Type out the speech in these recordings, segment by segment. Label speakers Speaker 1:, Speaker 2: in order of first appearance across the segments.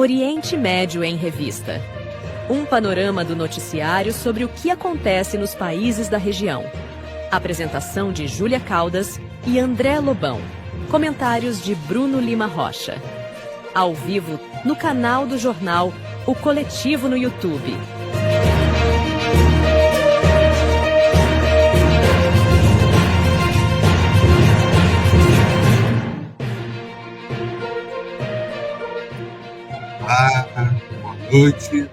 Speaker 1: Oriente Médio em Revista. Um panorama do noticiário sobre o que acontece nos países da região. Apresentação de Júlia Caldas e André Lobão. Comentários de Bruno Lima Rocha. Ao vivo, no canal do jornal O Coletivo no YouTube.
Speaker 2: Boa noite.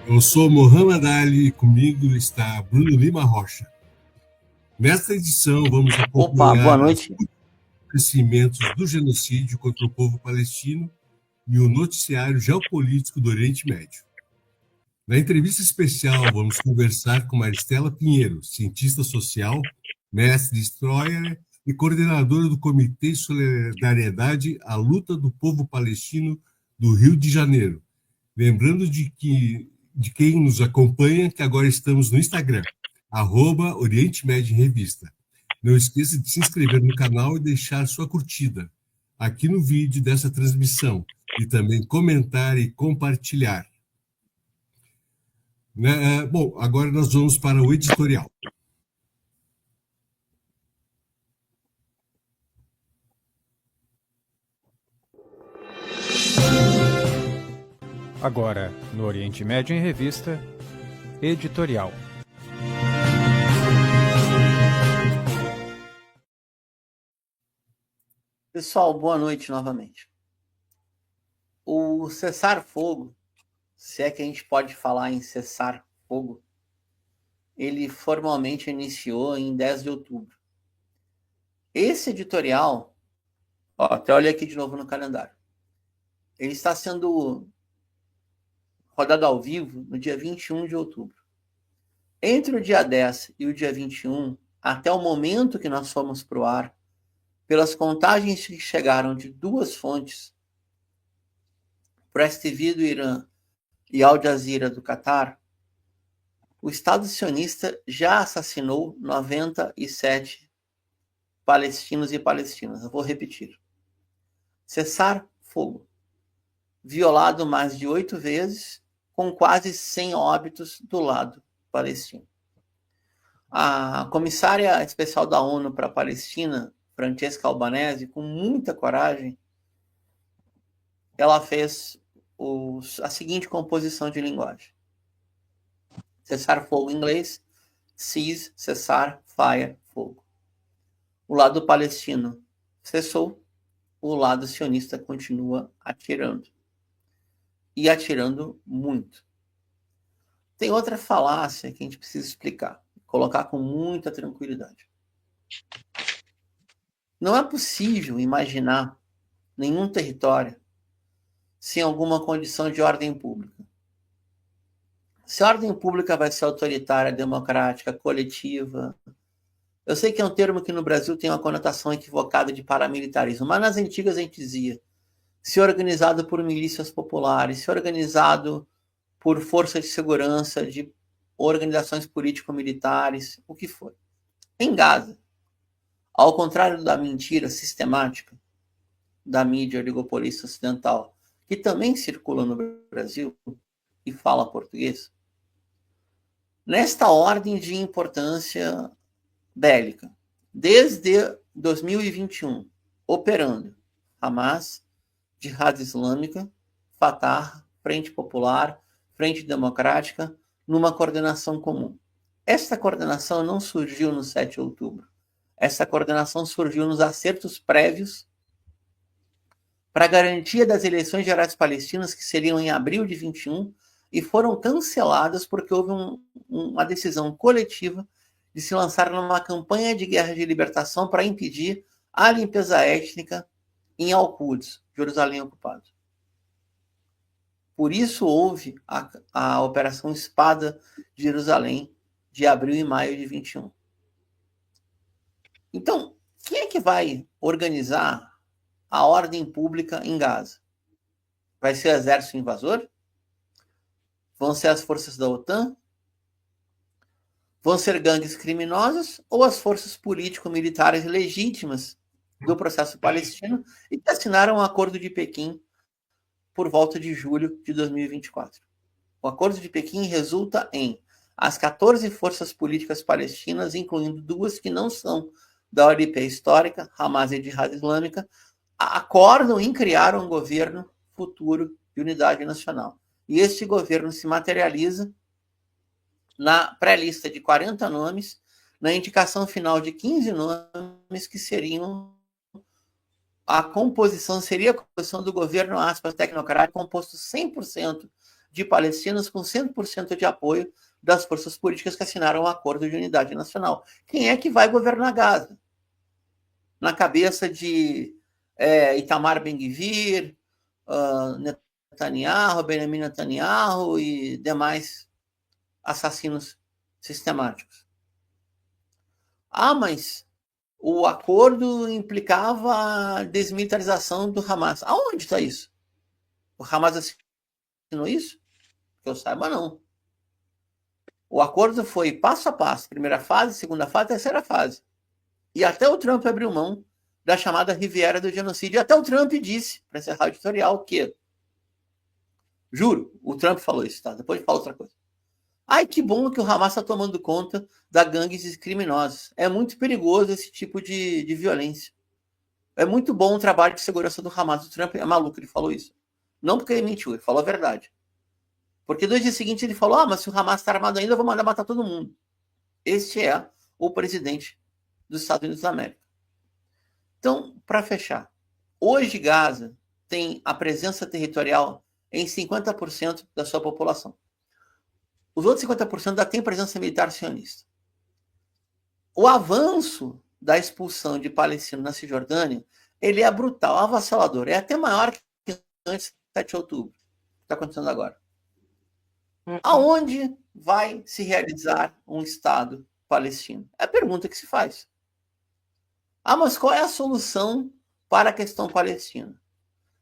Speaker 2: Eu sou Mohamed Ali e comigo está Bruno Lima Rocha. Nesta edição vamos acompanhar os acontecimentos do genocídio contra o povo palestino e o noticiário geopolítico do Oriente Médio. Na entrevista especial vamos conversar com Maristela Pinheiro, cientista social, mestre Destroyer e coordenadora do Comitê de Solidariedade à Luta do Povo Palestino do Rio de Janeiro. Lembrando de quem nos acompanha que agora estamos no Instagram, @Oriente Médio em Revista. Não esqueça de se inscrever no canal e deixar sua curtida aqui no vídeo dessa transmissão e também comentar e compartilhar. Bom, agora nós vamos para o editorial.
Speaker 3: Agora, no Oriente Médio em Revista, editorial.
Speaker 4: Pessoal, boa noite novamente. O cessar-fogo, se é que a gente pode falar em cessar-fogo, ele formalmente iniciou em 10 de outubro. Esse editorial, até olhei aqui de novo no calendário, ele está sendo rodado ao vivo no dia 21 de outubro. Entre o dia 10 e o dia 21, até o momento que nós fomos para o ar, pelas contagens que chegaram de duas fontes, Press TV do Irã e Al Jazeera do Catar, o Estado sionista já assassinou 97 palestinos e palestinas. Eu vou repetir. Cessar fogo. Violado mais de 8 vezes, com quase 100 óbitos do lado palestino. A comissária especial da ONU para a Palestina, Francesca Albanese, com muita coragem, ela fez a seguinte composição de linguagem. Cessar fogo em inglês, cease, cessar, fire, fogo. O lado palestino cessou, o lado sionista continua atirando. E atirando muito. Tem outra falácia que a gente precisa explicar, colocar com muita tranquilidade. Não é possível imaginar nenhum território sem alguma condição de ordem pública. Se a ordem pública vai ser autoritária, democrática, coletiva, eu sei que é um termo que no Brasil tem uma conotação equivocada de paramilitarismo, mas nas antigas a gente dizia se organizado por milícias populares, se organizado por forças de segurança, de organizações político-militares, o que for. Em Gaza, ao contrário da mentira sistemática da mídia oligopolista ocidental, que também circula no Brasil e fala português, nesta ordem de importância bélica, desde 2021, operando Hamas, Jihad Islâmica, Fatah, Frente Popular, Frente Democrática, numa coordenação comum. Esta coordenação não surgiu no 7 de outubro. Essa coordenação surgiu nos acertos prévios para a garantia das eleições gerais palestinas, que seriam em abril de 21, e foram canceladas porque houve uma decisão coletiva de se lançar numa campanha de guerra de libertação para impedir a limpeza étnica em Al-Quds, Jerusalém ocupada. Por isso houve a Operação Espada de Jerusalém, de abril e maio de 21. Então, quem é que vai organizar a ordem pública em Gaza? Vai ser o exército invasor? Vão ser as forças da OTAN? Vão ser gangues criminosas ou as forças político-militares legítimas do processo palestino e que assinaram o Acordo de Pequim por volta de julho de 2024. O Acordo de Pequim resulta em as 14 forças políticas palestinas, incluindo 2 que não são da OLP histórica, Hamas e Jihad Islâmica, acordam em criar um governo futuro de unidade nacional. E este governo se materializa na pré-lista de 40 nomes, na indicação final de 15 nomes que seriam a composição, seria a composição do governo, aspas, tecnocrático, composto 100% de palestinos, com 100% de apoio das forças políticas que assinaram o Acordo de Unidade Nacional. Quem é que vai governar Gaza? Na cabeça de Itamar Ben-Gvir, Netanyahu, Benjamin Netanyahu e demais assassinos sistemáticos. Mas o acordo implicava a desmilitarização do Hamas. Aonde está isso? O Hamas assinou isso? Que eu saiba, não. O acordo foi passo a passo. Primeira fase, segunda fase, terceira fase. E até o Trump abriu mão da chamada Riviera do Genocídio. E até o Trump disse, para encerrar o editorial, que... Juro, o Trump falou isso, tá? Depois fala outra coisa. Ai, que bom que o Hamas está tomando conta da gangues criminosos. É muito perigoso esse tipo de violência. É muito bom o trabalho de segurança do Hamas. O Trump é maluco, ele falou isso. Não porque ele mentiu, ele falou a verdade. Porque no dia seguinte ele falou, mas se o Hamas está armado ainda, eu vou mandar matar todo mundo. Este é o presidente dos Estados Unidos da América. Então, para fechar, hoje Gaza tem a presença territorial em 50% da sua população. Os outros 50% ainda têm presença militar sionista. O avanço da expulsão de palestinos na Cisjordânia, ele é brutal, avassalador. É até maior que antes do 7 de outubro, que está acontecendo agora. Aonde vai se realizar um Estado palestino? É a pergunta que se faz. Mas qual é a solução para a questão palestina?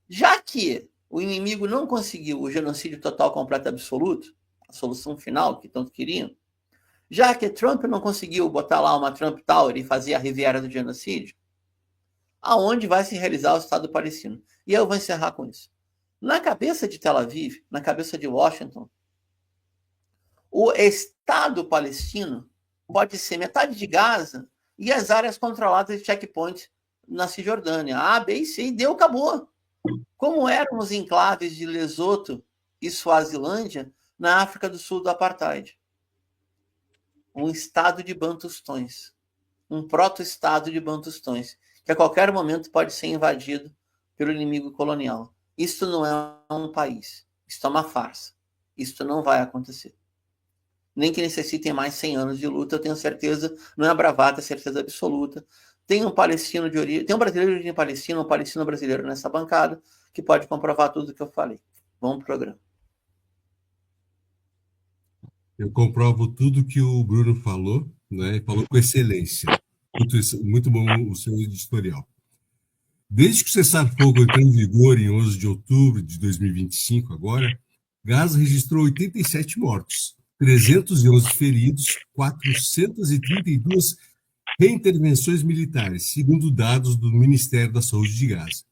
Speaker 4: Já que o inimigo não conseguiu o genocídio total, completo e absoluto, a solução final que tanto queriam, já que Trump não conseguiu botar lá uma Trump Tower e fazer a Riviera do Genocídio, aonde vai se realizar o Estado palestino? E eu vou encerrar com isso. Na cabeça de Tel Aviv, na cabeça de Washington, o Estado palestino pode ser metade de Gaza e as áreas controladas de checkpoint na Cisjordânia. A, B e C, e deu, acabou. Como eram os enclaves de Lesoto e Suazilândia na África do Sul do Apartheid. Um estado de bantustões. Um proto-estado de bantustões, que a qualquer momento pode ser invadido pelo inimigo colonial. Isto não é um país. Isto é uma farsa. Isto não vai acontecer. Nem que necessitem mais 100 anos de luta, eu tenho certeza, não é bravata, é certeza absoluta. Tem um palestino de origem, tem um brasileiro de origem palestina, um palestino brasileiro nessa bancada, que pode comprovar tudo o que eu falei. Vamos pro programa.
Speaker 2: Eu comprovo tudo que o Bruno falou, né? Falou com excelência. Muito bom o seu editorial. Desde que o cessar-fogo entrou em vigor em 11 de outubro de 2025, agora, Gaza registrou 87 mortos, 311 feridos, 432 reintervenções militares, segundo dados do Ministério da Saúde de Gaza.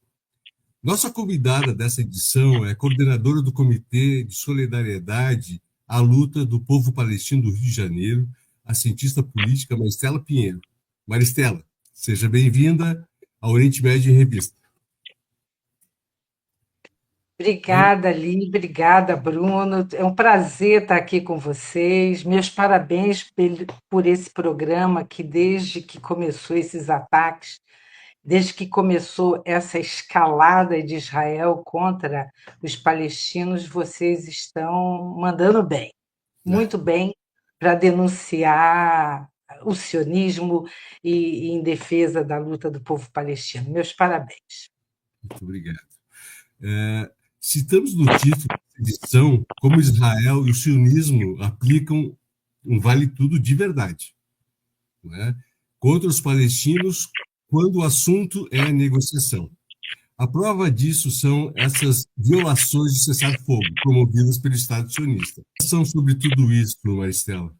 Speaker 2: Nossa convidada dessa edição é a coordenadora do Comitê de Solidariedade à Luta do Povo Palestino do Rio de Janeiro, a cientista política Maristela Pinheiro. Maristela, seja bem-vinda ao Oriente Médio em Revista.
Speaker 5: Obrigada, Li, obrigada, Bruno. É um prazer estar aqui com vocês. Meus parabéns por esse programa que, desde que começou esses ataques, desde que começou essa escalada de Israel contra os palestinos, vocês estão mandando bem, muito bem, para denunciar o sionismo e em defesa da luta do povo palestino. Meus parabéns.
Speaker 2: Muito obrigado. Citamos no título da edição como Israel e o sionismo aplicam um vale-tudo de verdade, né, contra os palestinos quando o assunto é a negociação. A prova disso são essas violações de cessar-fogo promovidas pelo Estado sionista. São sobre tudo isso, Maristela?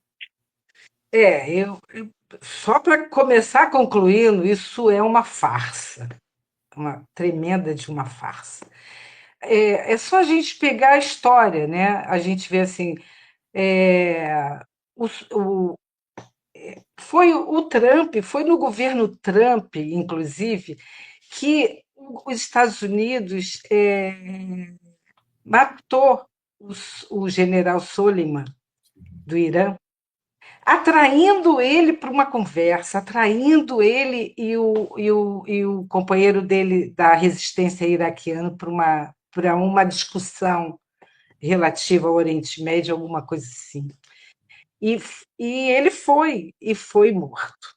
Speaker 5: Só para começar concluindo, isso é uma farsa, uma tremenda de uma farsa. é só a gente pegar a história, né? A gente vê assim, é, o, o- foi o Trump, foi no governo Trump, inclusive, que os Estados Unidos matou o general Soleiman do Irã, atraindo ele para uma conversa, atraindo ele e o companheiro dele da resistência iraquiana para uma discussão relativa ao Oriente Médio, alguma coisa assim. E ele foi morto.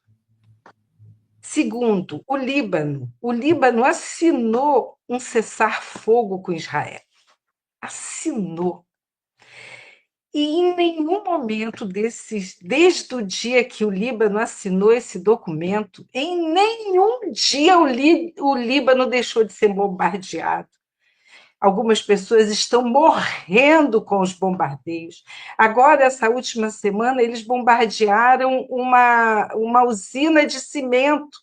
Speaker 5: Segundo, o Líbano. O Líbano assinou um cessar-fogo com Israel. Assinou. E em nenhum momento desde o dia que o Líbano assinou esse documento, em nenhum dia o Líbano deixou de ser bombardeado. Algumas pessoas estão morrendo com os bombardeios. Agora, essa última semana, eles bombardearam uma usina de cimento,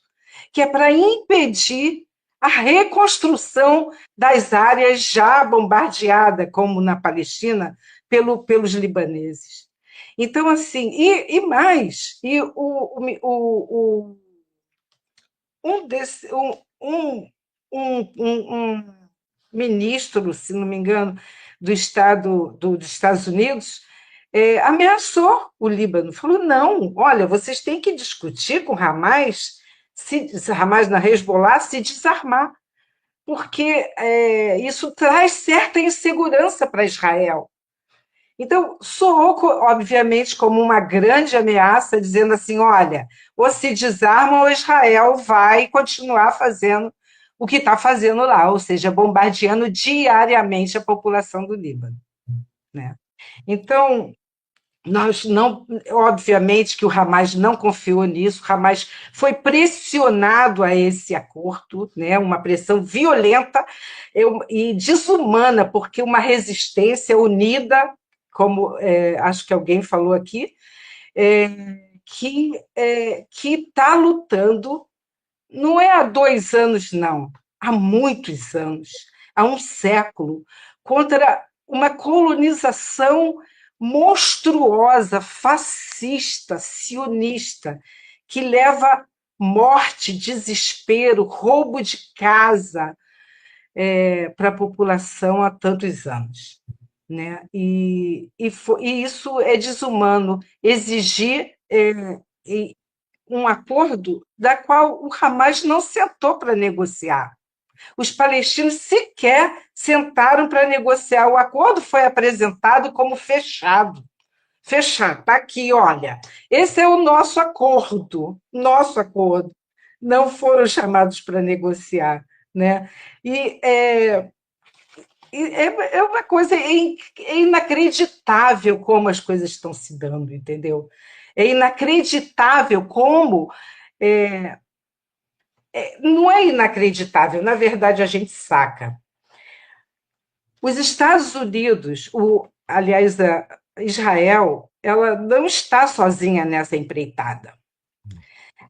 Speaker 5: que é para impedir a reconstrução das áreas já bombardeadas, como na Palestina, pelos libaneses. Então, assim, e mais, um, desse, um ministro, se não me engano, dos Estados Unidos, ameaçou o Líbano, falou: não, olha, vocês têm que discutir com Hamas, Hamas na Hezbollah, se desarmar, porque isso traz certa insegurança para Israel. Então, soou, obviamente, como uma grande ameaça, dizendo assim: olha, ou se desarma ou Israel vai continuar fazendo o que está fazendo lá, ou seja, bombardeando diariamente a população do Líbano, né? Então, nós não, obviamente que o Hamas não confiou nisso, o Hamas foi pressionado a esse acordo, né? Uma pressão violenta e desumana, porque uma resistência unida, como acho que alguém falou aqui, que está lutando, não é há 2 anos, não, há muitos anos, há um século, contra uma colonização monstruosa, fascista, sionista, que leva morte, desespero, roubo de casa para a população há tantos anos. Né? E isso é desumano, exigir um acordo da qual o Hamas não sentou para negociar. Os palestinos sequer sentaram para negociar. O acordo foi apresentado como fechado. Fechado, está aqui, olha. Esse é o nosso acordo. Nosso acordo. Não foram chamados para negociar. Né? E é uma coisa inacreditável como as coisas estão se dando, entendeu? É inacreditável como. Não é inacreditável, na verdade, a gente saca. Os Estados Unidos, aliás, Israel, ela não está sozinha nessa empreitada.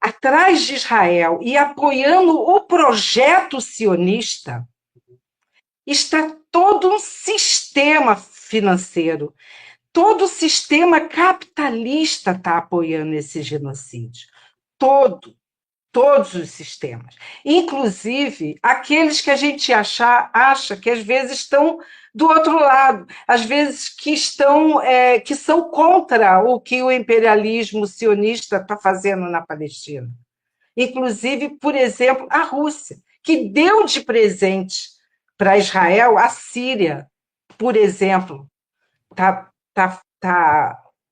Speaker 5: Atrás de Israel e apoiando o projeto sionista está todo um sistema financeiro, todo o sistema capitalista está apoiando esse genocídio. Todos os sistemas, inclusive aqueles que a gente acha que às vezes estão do outro lado, às vezes que são contra o que o imperialismo sionista está fazendo na Palestina. Inclusive, por exemplo, a Rússia, que deu de presente para Israel a Síria, por exemplo, tá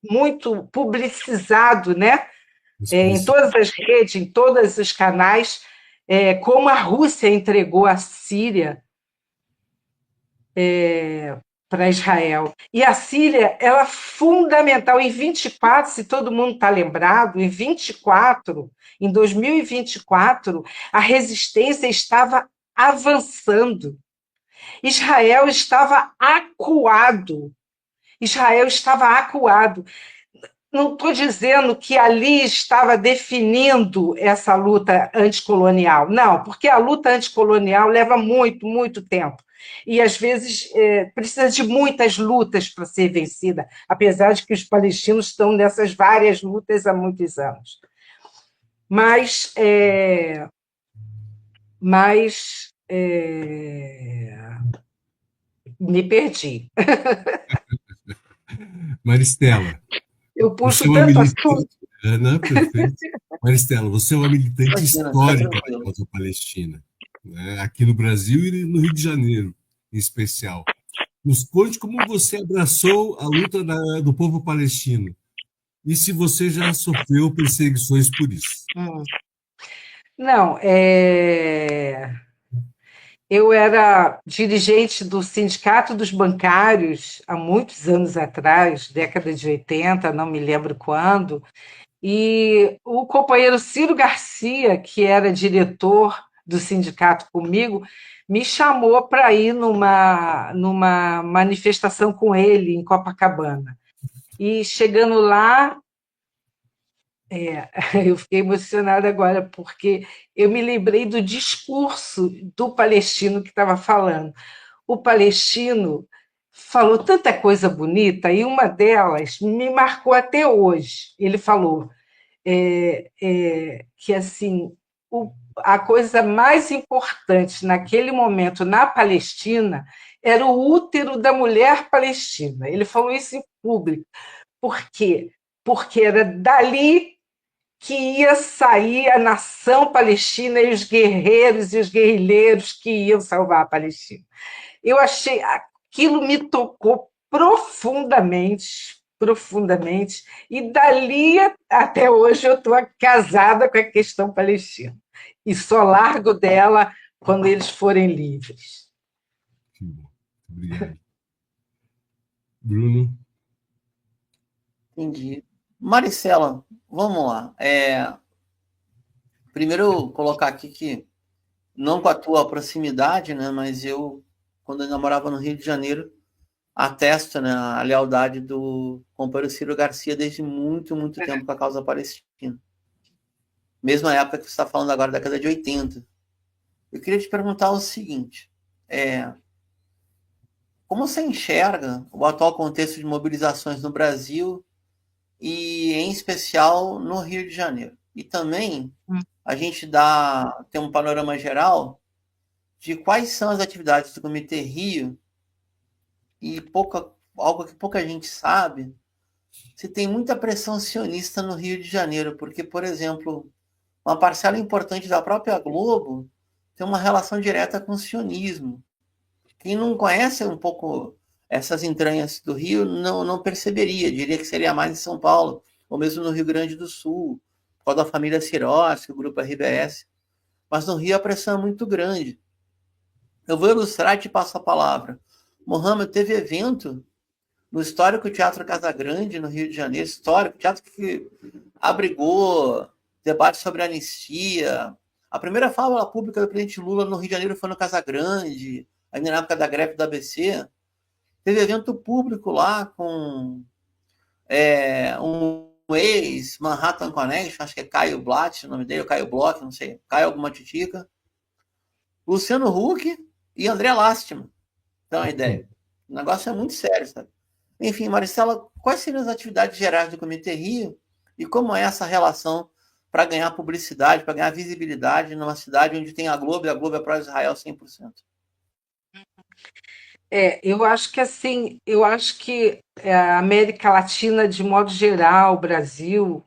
Speaker 5: muito publicizado, né? Em todas as redes, em todos os canais, como a Rússia entregou a Síria para Israel. E a Síria, ela é fundamental. Em 24, se todo mundo está lembrado, em 2024, a resistência estava avançando. Israel estava acuado. não estou dizendo que ali estava definindo essa luta anticolonial, não, porque a luta anticolonial leva muito, muito tempo. E, às vezes, precisa de muitas lutas para ser vencida, apesar de que os palestinos estão nessas várias lutas há muitos anos. Mas me perdi.
Speaker 2: Maristela,
Speaker 5: Eu
Speaker 2: você
Speaker 5: puxo
Speaker 2: é uma
Speaker 5: tanto assunto.
Speaker 2: militante. Ana, perfeito. Maristela, você é uma militante
Speaker 4: Imagina, fica
Speaker 2: histórica da
Speaker 4: tranquilo.
Speaker 2: causa palestina, né? Aqui no Brasil e no Rio de Janeiro, em especial. Nos conte como você abraçou a luta do povo palestino e se você já sofreu perseguições por isso.
Speaker 5: Não, eu era dirigente do Sindicato dos Bancários há muitos anos atrás, década de 80, não me lembro quando, e o companheiro Ciro Garcia, que era diretor do sindicato comigo, me chamou para ir numa manifestação com ele em Copacabana. E chegando lá, eu fiquei emocionada agora, porque eu me lembrei do discurso do palestino que estava falando. O palestino falou tanta coisa bonita, e uma delas me marcou até hoje. Ele falou que assim a coisa mais importante naquele momento na Palestina era o útero da mulher palestina. Ele falou isso em público. Por quê? Porque era dali que ia sair a nação palestina e os guerreiros e os guerrilheiros que iam salvar a Palestina. Eu achei, aquilo me tocou profundamente, profundamente, e dali até hoje eu estou casada com a questão palestina, e só largo dela quando eles forem livres.
Speaker 2: Que bom. Obrigado. Bruno?
Speaker 4: Entendi. Maricela, vamos lá. Primeiro, colocar aqui que, não com a tua proximidade, né, mas eu, quando eu namorava no Rio de Janeiro, atesto, né, a lealdade do companheiro Ciro Garcia desde muito, muito tempo com a causa palestina. Mesma época que você está falando agora, década de 80. Eu queria te perguntar o seguinte, como você enxerga o atual contexto de mobilizações no Brasil e, em especial, no Rio de Janeiro? E também a gente tem um panorama geral de quais são as atividades do Comitê Rio e algo que pouca gente sabe, se tem muita pressão sionista no Rio de Janeiro, porque, por exemplo, uma parcela importante da própria Globo tem uma relação direta com o sionismo. Quem não conhece um pouco essas entranhas do Rio não perceberia, diria que seria mais em São Paulo, ou mesmo no Rio Grande do Sul, por causa da família Sirotsky, o grupo RBS. Mas no Rio a pressão é muito grande. Eu vou ilustrar e te passo a palavra. Mohamed, teve evento no histórico Teatro Casagrande, no Rio de Janeiro, histórico, teatro que abrigou debates sobre anistia. A primeira fala pública do presidente Lula no Rio de Janeiro foi no Casagrande, ainda na época da greve do ABC. Teve evento público lá com um ex-Manhattan Connection, acho que é Caio Blatt, o nome dele, ou Caio Bloch, não sei, Caio alguma titica, Luciano Huck e André Lastima. Então, a ideia. O negócio é muito sério, sabe? Enfim, Maricela, quais seriam as atividades gerais do Comitê Rio e como é essa relação para ganhar publicidade, para ganhar visibilidade numa cidade onde tem a Globo e a Globo é pró-Israel 100%?
Speaker 5: Eu acho que a América Latina, de modo geral, o Brasil,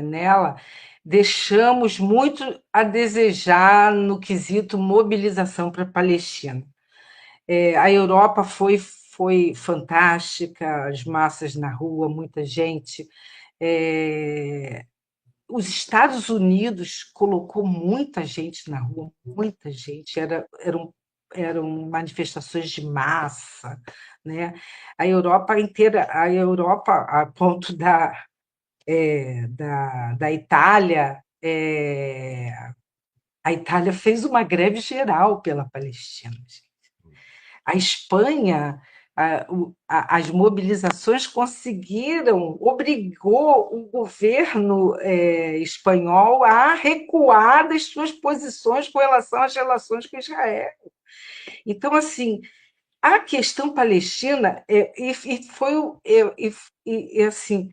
Speaker 5: nela, deixamos muito a desejar no quesito mobilização para a Palestina. A Europa foi fantástica, as massas na rua, muita gente. Os Estados Unidos colocou muita gente na rua, muita gente, eram manifestações de massa, né? A Europa inteira, a ponto da Itália, a Itália fez uma greve geral pela Palestina. A Espanha as mobilizações obrigou o governo espanhol a recuar das suas posições com relação às relações com Israel. Então, assim, a questão palestina assim,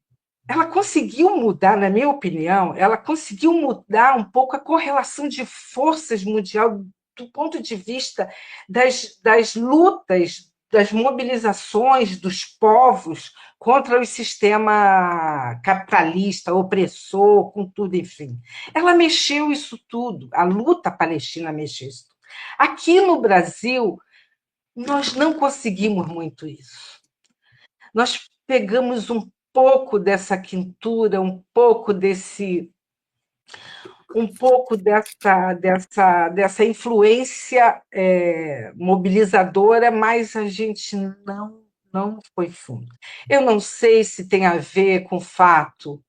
Speaker 5: ela conseguiu mudar, na minha opinião, ela conseguiu mudar um pouco a correlação de forças mundial do ponto de vista das lutas, das mobilizações dos povos contra o sistema capitalista, opressor, com tudo, enfim. Ela mexeu isso tudo, a luta palestina mexeu isso tudo. Aqui no Brasil, nós não conseguimos muito isso. Nós pegamos um pouco dessa quintura, um pouco dessa influência mobilizadora, mas a gente não foi fundo. Eu não sei se tem a ver com o fato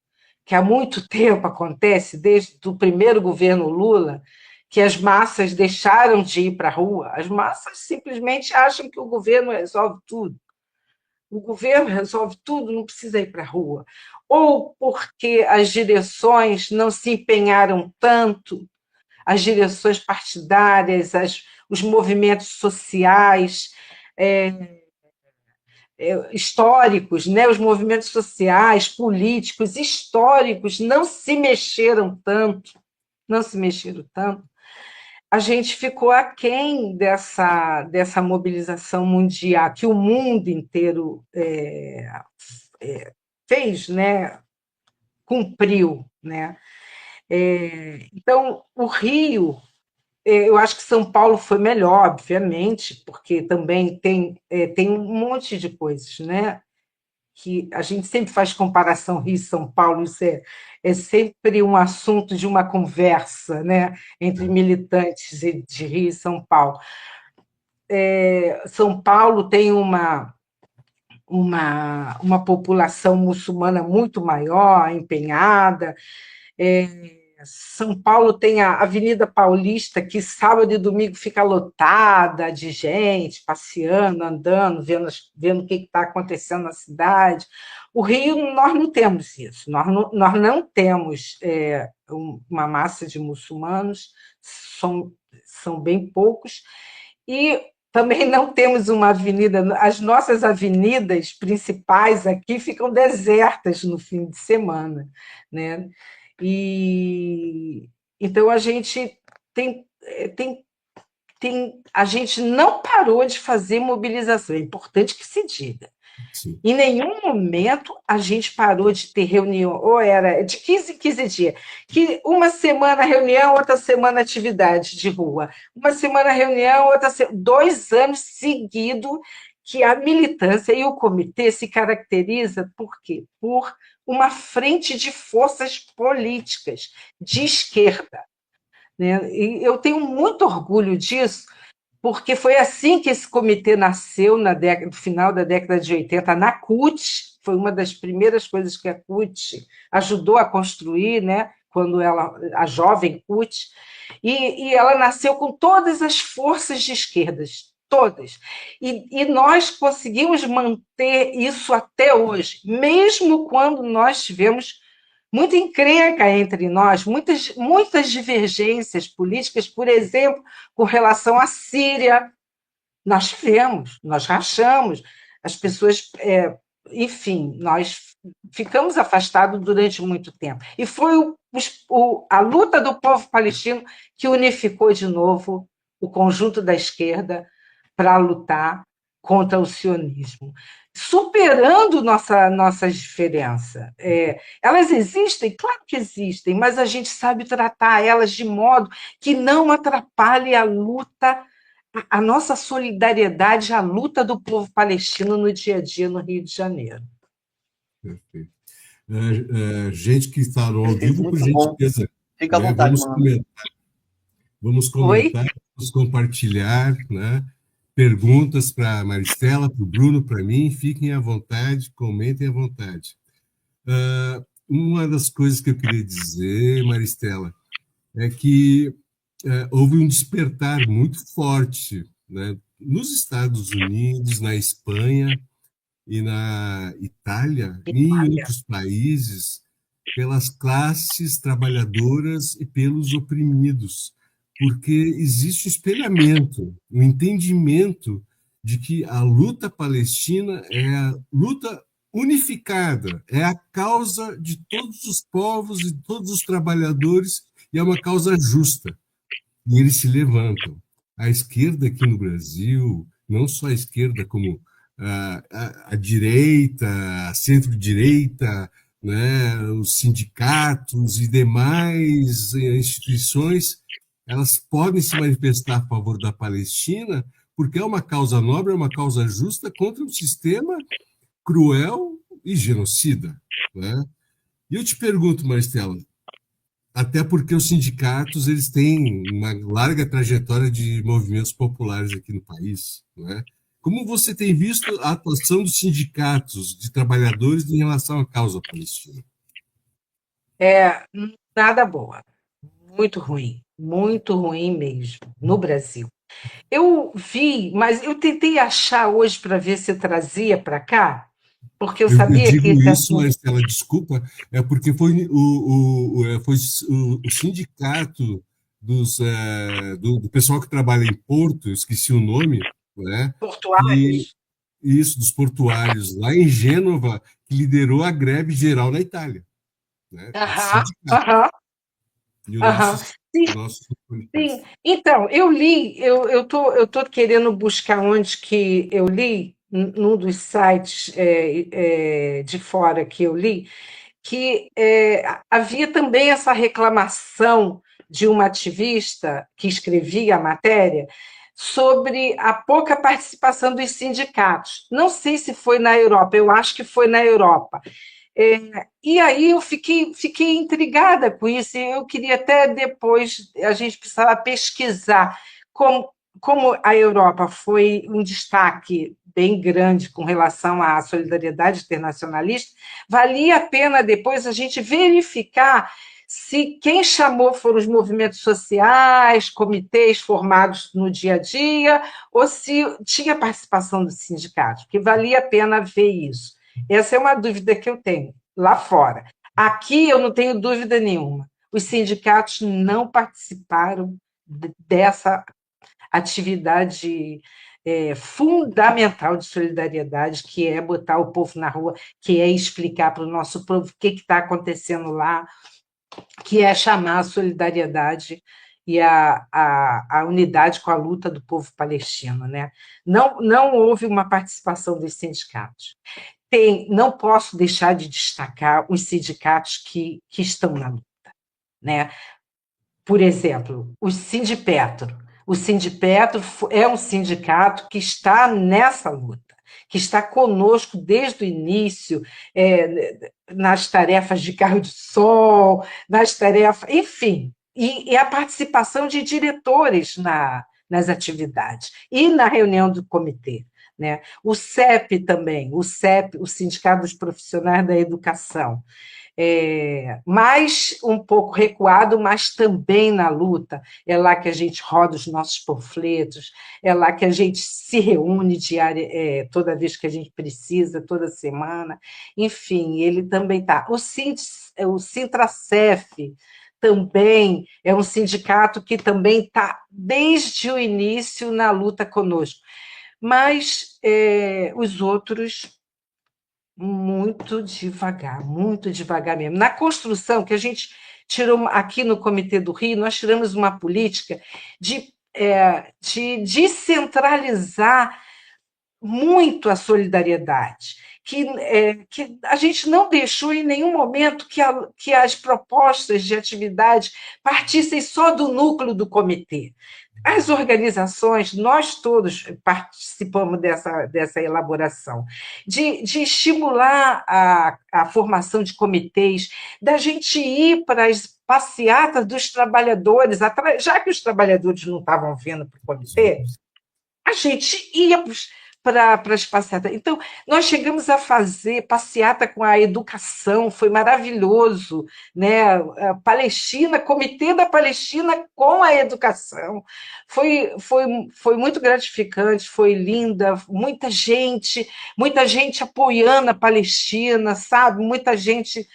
Speaker 5: que há muito tempo acontece, desde o primeiro governo Lula, que as massas deixaram de ir para a rua. As massas simplesmente acham que o governo resolve tudo. O governo resolve tudo, não precisa ir para a rua. Ou porque as direções não se empenharam tanto, as direções partidárias, os movimentos sociais, históricos, né? Os movimentos sociais, políticos, históricos não se mexeram tanto, a gente ficou aquém dessa mobilização mundial que o mundo inteiro fez, né? Cumpriu. Né? Então, o Rio, eu acho que São Paulo foi melhor, obviamente, porque também tem um monte de coisas, né? Que a gente sempre faz comparação Rio e São Paulo, isso é sempre um assunto de uma conversa, né, entre militantes de Rio e São Paulo. São Paulo tem uma população muçulmana muito maior, empenhada. São Paulo tem a Avenida Paulista, que sábado e domingo fica lotada de gente, passeando, andando, vendo o que está acontecendo na cidade. O Rio, nós não temos isso, nós não temos uma massa de muçulmanos, são bem poucos, e também não temos uma avenida, as nossas avenidas principais aqui ficam desertas no fim de semana, né? E então a gente a gente não parou de fazer mobilização, é importante que se diga. Sim. Em nenhum momento a gente parou de ter reunião, ou era de 15 em 15 dias, que uma semana reunião, outra semana atividade de rua, uma semana reunião, outra semana, 2 anos seguidos que a militância e o comitê se caracteriza por quê? Por uma frente de forças políticas de esquerda. Né? E eu tenho muito orgulho disso, porque foi assim que esse comitê nasceu no final da década de 80, na CUT, foi uma das primeiras coisas que a CUT ajudou a construir, né? Quando a jovem CUT, e ela nasceu com todas as forças de esquerdas, todas. E nós conseguimos manter isso até hoje, mesmo quando nós tivemos muita encrenca entre nós, muitas divergências políticas, por exemplo, com relação à Síria. Nós tivemos, nós rachamos, as pessoas, enfim, nós ficamos afastados durante muito tempo. E foi a luta do povo palestino que unificou de novo o conjunto da esquerda para lutar contra o sionismo, superando nossas diferenças. Elas existem? Claro que existem, mas a gente sabe tratar elas de modo que não atrapalhe a luta, a nossa solidariedade à luta do povo palestino no dia a dia no Rio de Janeiro.
Speaker 2: Perfeito. Gente que está ao vivo, por gentileza.
Speaker 4: Fica à vontade,
Speaker 2: vamos comentar, vamos compartilhar, né? Perguntas para a Maristela, para o Bruno, para mim, fiquem à vontade, comentem à vontade. Uma das coisas que eu queria dizer, Maristela, é que houve um despertar muito forte, né, nos Estados Unidos, na Espanha e na Itália e em outros países, pelas classes trabalhadoras e pelos oprimidos, porque existe um espelhamento, um entendimento de que a luta palestina é a luta unificada, é a causa de todos os povos e todos os trabalhadores, e é uma causa justa. E eles se levantam. A esquerda aqui no Brasil, não só a esquerda, como a direita, a centro-direita, né, os sindicatos e demais instituições, elas podem se manifestar a favor da Palestina porque é uma causa nobre, é uma causa justa contra um sistema cruel e genocida. Né? E eu te pergunto, Maristela, até porque os sindicatos eles têm uma larga trajetória de movimentos populares aqui no país, né? Como você tem visto a atuação dos sindicatos de trabalhadores em relação à causa palestina?
Speaker 5: Nada boa, muito ruim mesmo, no Brasil. Eu vi, mas eu tentei achar hoje para ver se eu trazia para cá, porque eu
Speaker 2: Eu
Speaker 5: sabia que
Speaker 2: digo
Speaker 5: esse
Speaker 2: isso,
Speaker 5: assunto.
Speaker 2: Marcela, desculpa, é porque foi o sindicato do pessoal que trabalha em Porto, eu esqueci o nome, né? Que,
Speaker 5: Portuários.
Speaker 2: isso, dos portuários, lá em Gênova, que liderou a greve geral na Itália. Né? Esse
Speaker 5: Aham,
Speaker 2: sindicato.
Speaker 5: aham,
Speaker 2: E o
Speaker 5: aham. Sim,
Speaker 2: nosso
Speaker 5: sim.
Speaker 2: manifesto.
Speaker 5: Então, eu li, eu tô querendo buscar onde que eu li, num dos sites de fora que eu li, que havia também essa reclamação de uma ativista que escrevia a matéria sobre a pouca participação dos sindicatos. Não sei se foi na Europa, eu acho que foi na Europa. E aí eu fiquei intrigada com isso, e eu queria até depois, a gente precisava pesquisar como a Europa foi um destaque bem grande com relação à solidariedade internacionalista, valia a pena depois a gente verificar se quem chamou foram os movimentos sociais, comitês formados no dia a dia, ou se tinha participação dos sindicatos, que valia a pena ver isso. Essa é uma dúvida que eu tenho lá fora. Aqui eu não tenho dúvida nenhuma. Os sindicatos não participaram dessa atividade fundamental de solidariedade, que é botar o povo na rua, que é explicar para o nosso povo o que está acontecendo lá, que é chamar a solidariedade e a unidade com a luta do povo palestino. Né? Não houve uma participação dos sindicatos. Não posso deixar de destacar os sindicatos que estão na luta. Né? Por exemplo, o Sindipetro. O Sindipetro é um sindicato que está nessa luta, que está conosco desde o início, nas tarefas de carro de sol, nas tarefas, enfim, e a participação de diretores nas atividades e na reunião do comitê. Né? O CEP também, o Sindicato dos Profissionais da Educação, mais um pouco recuado, mas também na luta. É lá que a gente roda os nossos panfletos, é lá que a gente se reúne toda vez que a gente precisa, toda semana. Enfim, ele também está. O Sintracef também é um sindicato que também está desde o início na luta conosco. Mas os outros muito devagar mesmo. Na construção, que a gente tirou aqui no Comitê do Rio, nós tiramos uma política de descentralizar muito a solidariedade, que a gente não deixou em nenhum momento que as propostas de atividade partissem só do núcleo do comitê. As organizações, nós todos participamos dessa elaboração, de estimular a formação de comitês, da gente ir para as passeatas dos trabalhadores, já que os trabalhadores não estavam vindo para o comitê, a gente ia para as passeatas. Então, nós chegamos a fazer passeata com a educação, foi maravilhoso, né? A Palestina, Comitê da Palestina com a educação. Foi muito gratificante, foi linda, muita gente apoiando a Palestina, sabe? Muita gente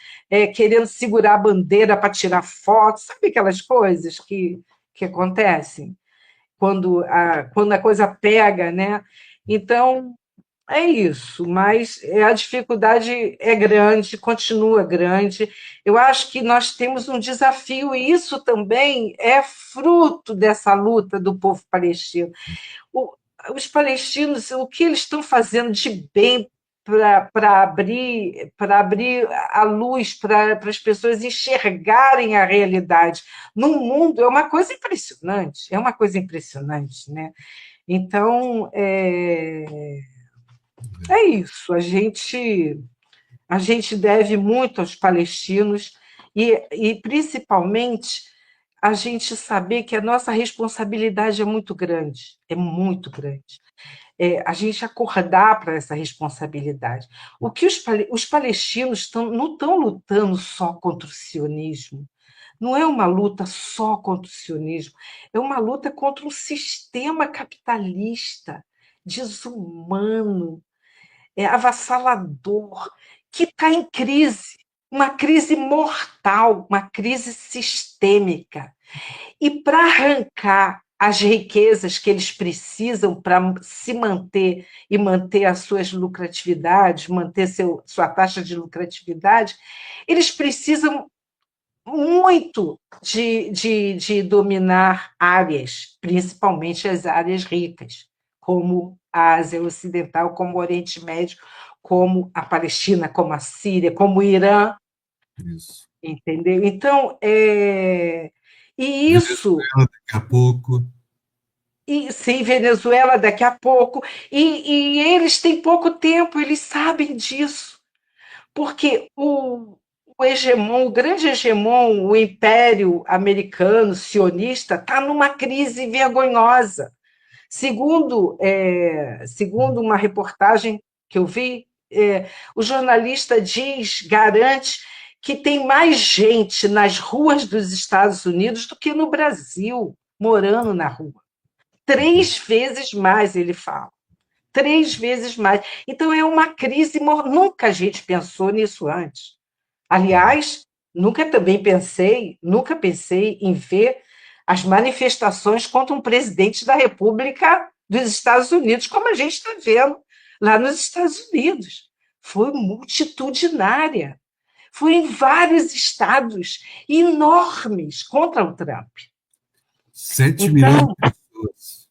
Speaker 5: querendo segurar a bandeira para tirar foto, sabe aquelas coisas que acontecem quando a coisa pega, né? Então, é isso, mas a dificuldade é grande, continua grande. Eu acho que nós temos um desafio, e isso também é fruto dessa luta do povo palestino. Os palestinos, o que eles estão fazendo de bem para abrir a luz para as pessoas enxergarem a realidade no mundo é uma coisa impressionante, né? Então, é isso, a gente deve muito aos palestinos e principalmente, a gente saber que a nossa responsabilidade é muito grande, a gente acordar para essa responsabilidade. O que os palestinos não estão lutando só contra o sionismo, não é uma luta só contra o sionismo, é uma luta contra um sistema capitalista, desumano, avassalador, que está em crise, uma crise mortal, uma crise sistêmica. E para arrancar as riquezas que eles precisam para se manter e manter as suas lucratividades, manter sua taxa de lucratividade, eles precisam muito de dominar áreas, principalmente as áreas ricas, como a Ásia Ocidental, como o Oriente Médio, como a Palestina, como a Síria, como o Irã.
Speaker 2: Isso.
Speaker 5: Entendeu? Então, e isso...
Speaker 2: Venezuela daqui a pouco.
Speaker 5: E, sim, Venezuela daqui a pouco. E eles têm pouco tempo, eles sabem disso. Porque o grande hegemon, o império americano, sionista, está numa crise vergonhosa. Segundo uma reportagem que eu vi, o jornalista garante que tem mais gente nas ruas dos Estados Unidos do que no Brasil, morando na rua. 3 vezes mais, ele fala. 3 vezes mais. Então, é uma crise. Nunca a gente pensou nisso antes. Aliás, nunca pensei em ver as manifestações contra um presidente da República dos Estados Unidos, como a gente está vendo lá nos Estados Unidos. Foi multitudinária. Foi em vários estados enormes contra o Trump.
Speaker 2: 7 milhões de pessoas.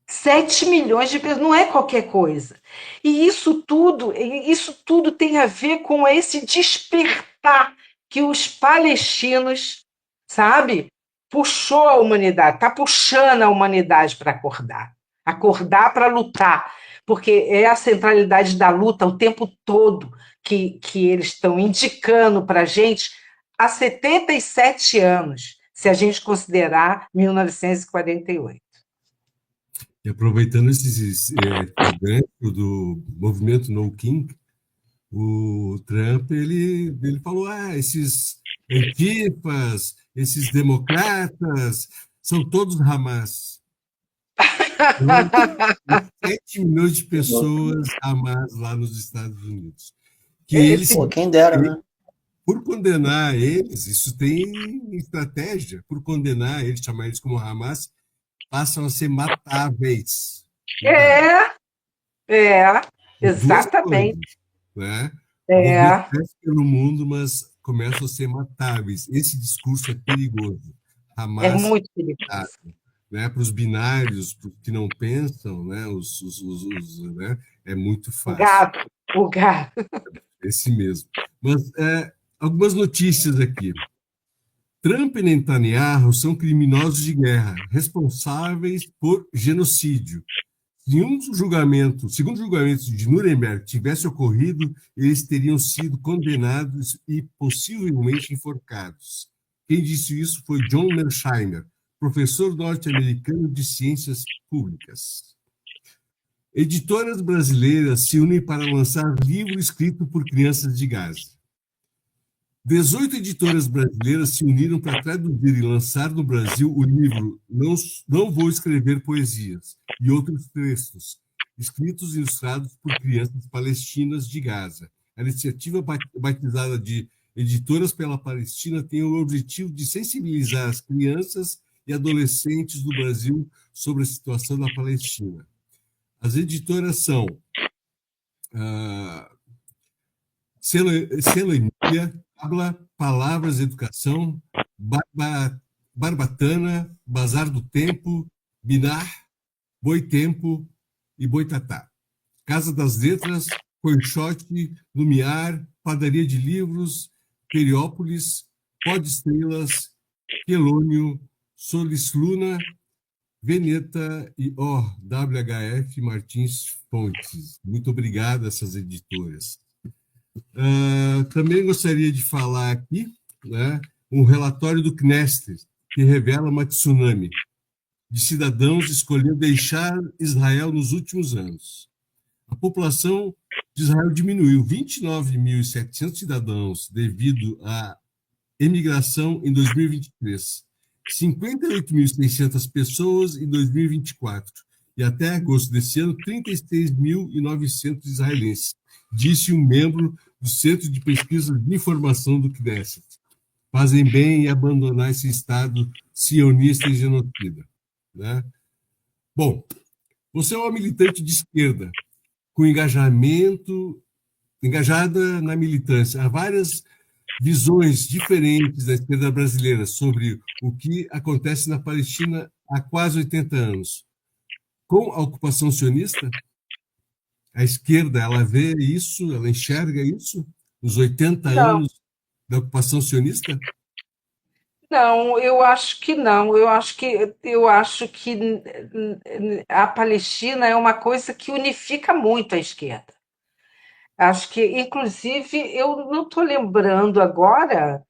Speaker 5: 7 milhões de pessoas, não é qualquer coisa. E isso tudo tem a ver com esse despertar que os palestinos, sabe, puxou a humanidade, está puxando a humanidade para acordar para lutar, porque é a centralidade da luta o tempo todo que eles estão indicando para a gente há 77 anos, se a gente considerar 1948.
Speaker 2: E aproveitando esse gancho do movimento No King, o Trump ele falou: esses antifas, esses democratas, são todos Hamas. 7 milhões de pessoas Hamas lá nos Estados Unidos. Que eles,
Speaker 4: quem dera, né?
Speaker 2: Por condenar eles, isso tem estratégia, por condenar eles, chamar eles como Hamas, passam a ser matáveis.
Speaker 5: Exatamente.
Speaker 2: Coisas, né? Pelo mundo, mas começam a ser matáveis. Esse discurso é perigoso. Hamas,
Speaker 5: é muito perigoso.
Speaker 2: Né? Para os binários, para os que não pensam, né? Né? É muito fácil.
Speaker 5: O gato.
Speaker 2: Esse mesmo. Mas algumas notícias aqui. Trump e Netanyahu são criminosos de guerra, responsáveis por genocídio. Segundo o julgamento de Nuremberg tivesse ocorrido, eles teriam sido condenados e possivelmente enforcados. Quem disse isso foi John Mearsheimer, professor norte-americano de ciências públicas. Editoras brasileiras se unem para lançar livro escrito por crianças de Gaza. 18 editoras brasileiras se uniram para traduzir e lançar no Brasil o livro Não Vou Escrever Poesias e outros textos, escritos e ilustrados por crianças palestinas de Gaza. A iniciativa batizada de Editoras pela Palestina tem o objetivo de sensibilizar as crianças e adolescentes do Brasil sobre a situação da Palestina. As editoras são Selo Emília, Habla, Palavras, Educação, Barbatana, Bazar do Tempo, Binar, Boitempo e Boitatá. Casa das Letras, Coixote, Lumiar, Padaria de Livros, Periópolis, Pó de Estrelas, Quelônio, Solis Luna, Veneta e WHF Martins Fontes. Muito obrigado a essas editoras. Também gostaria de falar aqui, né, um relatório do Knesset, que revela uma tsunami de cidadãos escolhendo deixar Israel nos últimos anos. A população de Israel diminuiu 29.700 cidadãos devido à emigração em 2023, 58.600 pessoas em 2024 e até agosto desse ano, 36.900 israelenses, disse um membro do Centro de Pesquisa de Informação do Knesset. Fazem bem em abandonar esse Estado sionista e genocida. Né? Bom, você é uma militante de esquerda, com engajada na militância. Há várias visões diferentes da esquerda brasileira sobre o que acontece na Palestina há quase 80 anos. Com a ocupação sionista, a esquerda, ela vê isso, ela enxerga isso, os 80 anos da ocupação sionista?
Speaker 5: Não, eu acho que não. Eu acho que a Palestina é uma coisa que unifica muito a esquerda. Acho que, inclusive, eu não estou lembrando agora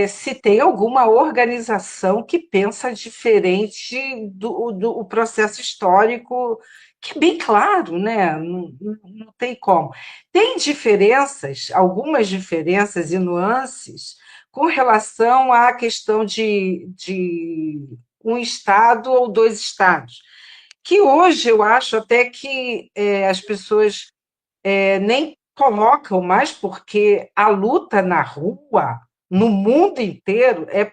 Speaker 5: se tem alguma organização que pensa diferente do processo histórico, que é bem claro, né? Não tem como. Tem diferenças, algumas diferenças e nuances com relação à questão de um Estado ou dois Estados, que hoje eu acho até que as pessoas nem colocam mais, porque a luta na rua, no mundo inteiro, é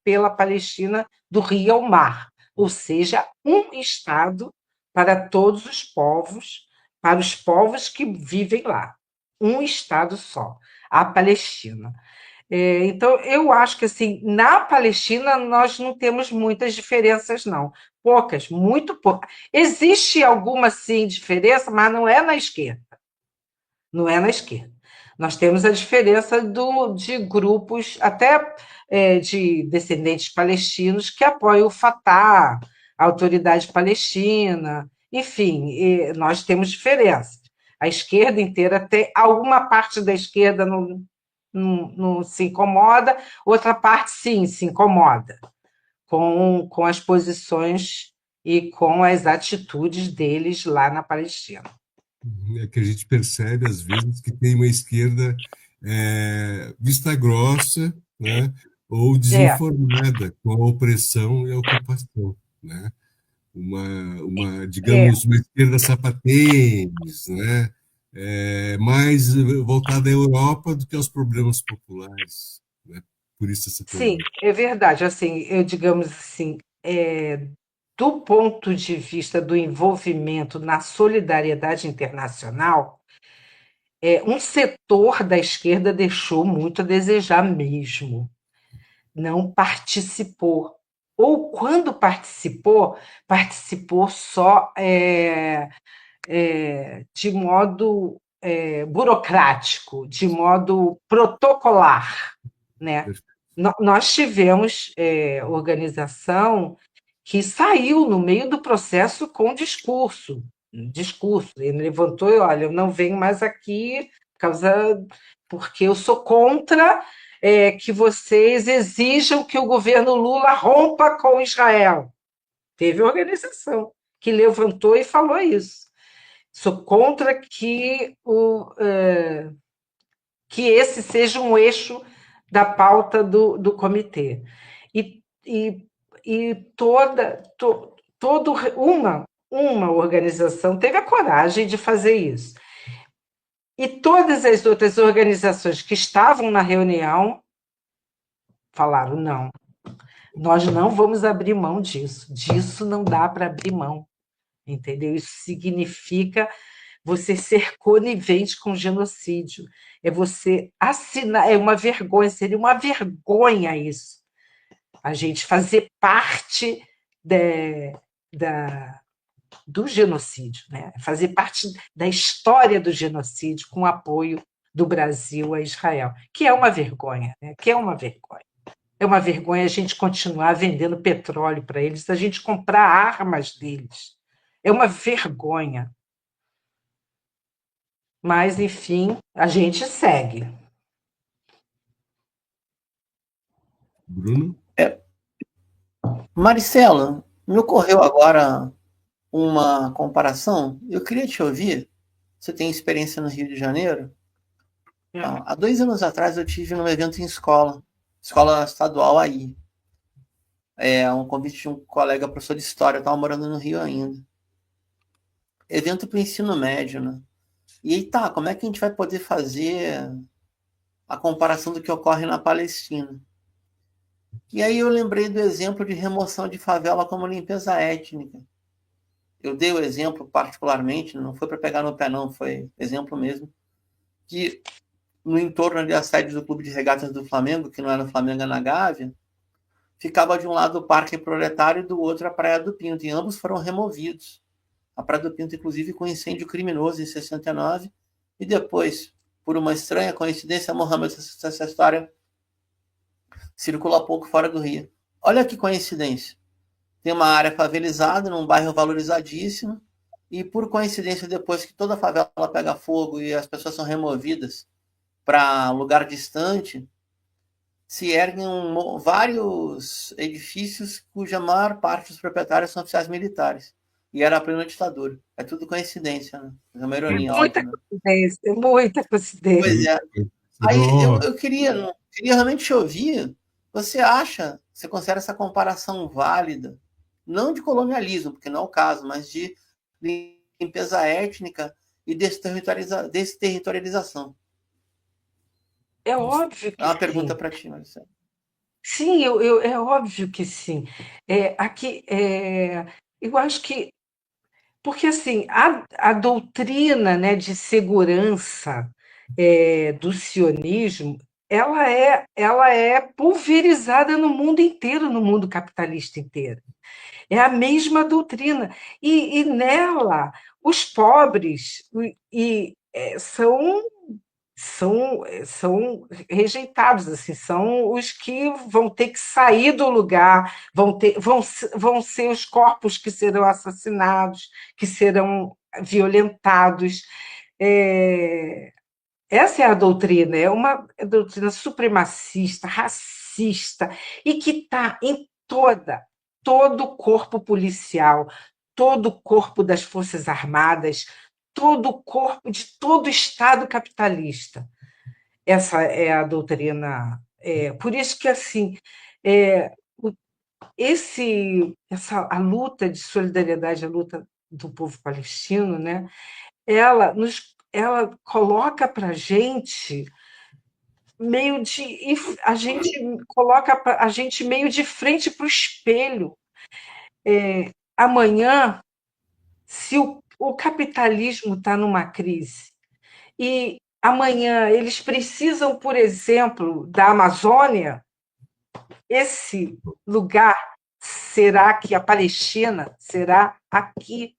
Speaker 5: pela Palestina do rio ao mar, ou seja, um Estado para todos os povos, para os povos que vivem lá. Um Estado só, a Palestina. Então, eu acho que assim, na Palestina nós não temos muitas diferenças, não. Poucas, muito poucas. Existe alguma, sim, diferença, mas não é na esquerda. Não é na esquerda. Nós temos a diferença de grupos, até de descendentes palestinos, que apoiam o Fatah, a autoridade palestina, enfim, nós temos diferenças. A esquerda inteira tem, alguma parte da esquerda não se incomoda, outra parte, sim, se incomoda com as posições e com as atitudes deles lá na Palestina.
Speaker 2: É que a gente percebe, às vezes, que tem uma esquerda vista grossa, né, ou desinformada com a opressão e a ocupação. Né? Digamos, uma esquerda sapatênis, né? Mais voltada à Europa do que aos problemas populares. Né? Por isso essa
Speaker 5: pergunta. Sim, é verdade. Assim, eu digamos assim, do ponto de vista do envolvimento na solidariedade internacional, um setor da esquerda deixou muito a desejar mesmo. Não participou. Ou, quando participou só de modo burocrático, de modo protocolar. Né? Nós tivemos organização que saiu no meio do processo com discurso. Ele levantou e, olha, eu não venho mais aqui porque eu sou contra que vocês exijam que o governo Lula rompa com Israel. Teve organização que levantou e falou isso. Sou contra que esse seja um eixo da pauta do comitê. E uma organização teve a coragem de fazer isso. E todas as outras organizações que estavam na reunião falaram: não, nós não vamos abrir mão disso não dá para abrir mão, entendeu? Isso significa você ser conivente com o genocídio, é você assinar, é uma vergonha, seria uma vergonha isso, a gente fazer parte do genocídio, né? Fazer parte da história do genocídio com apoio do Brasil a Israel, que é uma vergonha, né? Que é uma vergonha. É uma vergonha a gente continuar vendendo petróleo para eles, a gente comprar armas deles. É uma vergonha. Mas, enfim, a gente segue.
Speaker 2: Bruno?
Speaker 4: Maricela, me ocorreu agora uma comparação. Eu queria te ouvir. Você tem experiência no Rio de Janeiro? Há 2 anos atrás eu tive num evento em escola estadual aí. Um convite de um colega professor de história, eu estava morando no Rio ainda. Evento para o ensino médio, né? E aí, como é que a gente vai poder fazer a comparação do que ocorre na Palestina? E aí eu lembrei do exemplo de remoção de favela como limpeza étnica. Eu dei o exemplo particularmente, não foi para pegar no pé não, foi exemplo mesmo, que no entorno ali da sede do Clube de Regatas do Flamengo, que não era o Flamengo, era na Gávea, ficava de um lado o Parque Proletário e do outro a Praia do Pinto, e ambos foram removidos. A Praia do Pinto, inclusive, com incêndio criminoso em 69, e depois, por uma estranha coincidência, Mohamed, essa história circula pouco fora do Rio. Olha que coincidência. Tem uma área favelizada, num bairro valorizadíssimo, e por coincidência, depois que toda a favela pega fogo e as pessoas são removidas para lugar distante, se erguem vários edifícios cuja maior parte dos proprietários são oficiais militares. E era a plena ditadura. É tudo coincidência, né? É uma ironia,
Speaker 5: muita
Speaker 4: óbvio, né?
Speaker 5: coincidência, muita coincidência.
Speaker 4: Pois é. Aí eu queria realmente te ouvir. Você considera essa comparação válida? Não de colonialismo, porque não é o caso, mas de limpeza étnica e desterritorialização.
Speaker 5: É óbvio que
Speaker 4: É uma
Speaker 5: sim.
Speaker 4: pergunta para ti, Marcelo.
Speaker 5: Sim, é óbvio que sim. Eu acho que porque assim a doutrina, né, de segurança do sionismo, ela é pulverizada no mundo inteiro, no mundo capitalista inteiro. É a mesma doutrina. E nela, os pobres são rejeitados, assim, são os que vão ter que sair do lugar, vão ser os corpos que serão assassinados, que serão violentados. Essa é a doutrina, é uma doutrina supremacista, racista, e que está em todo o corpo policial, todo o corpo das Forças Armadas, todo o corpo de todo o Estado capitalista. Essa é a doutrina. Por isso que, assim, a luta de solidariedade, a luta do povo palestino, né, ela coloca para a gente a gente meio de frente para o espelho. Amanhã, se o capitalismo está numa crise e amanhã eles precisam, por exemplo, da Amazônia, esse lugar será que a Palestina será aqui.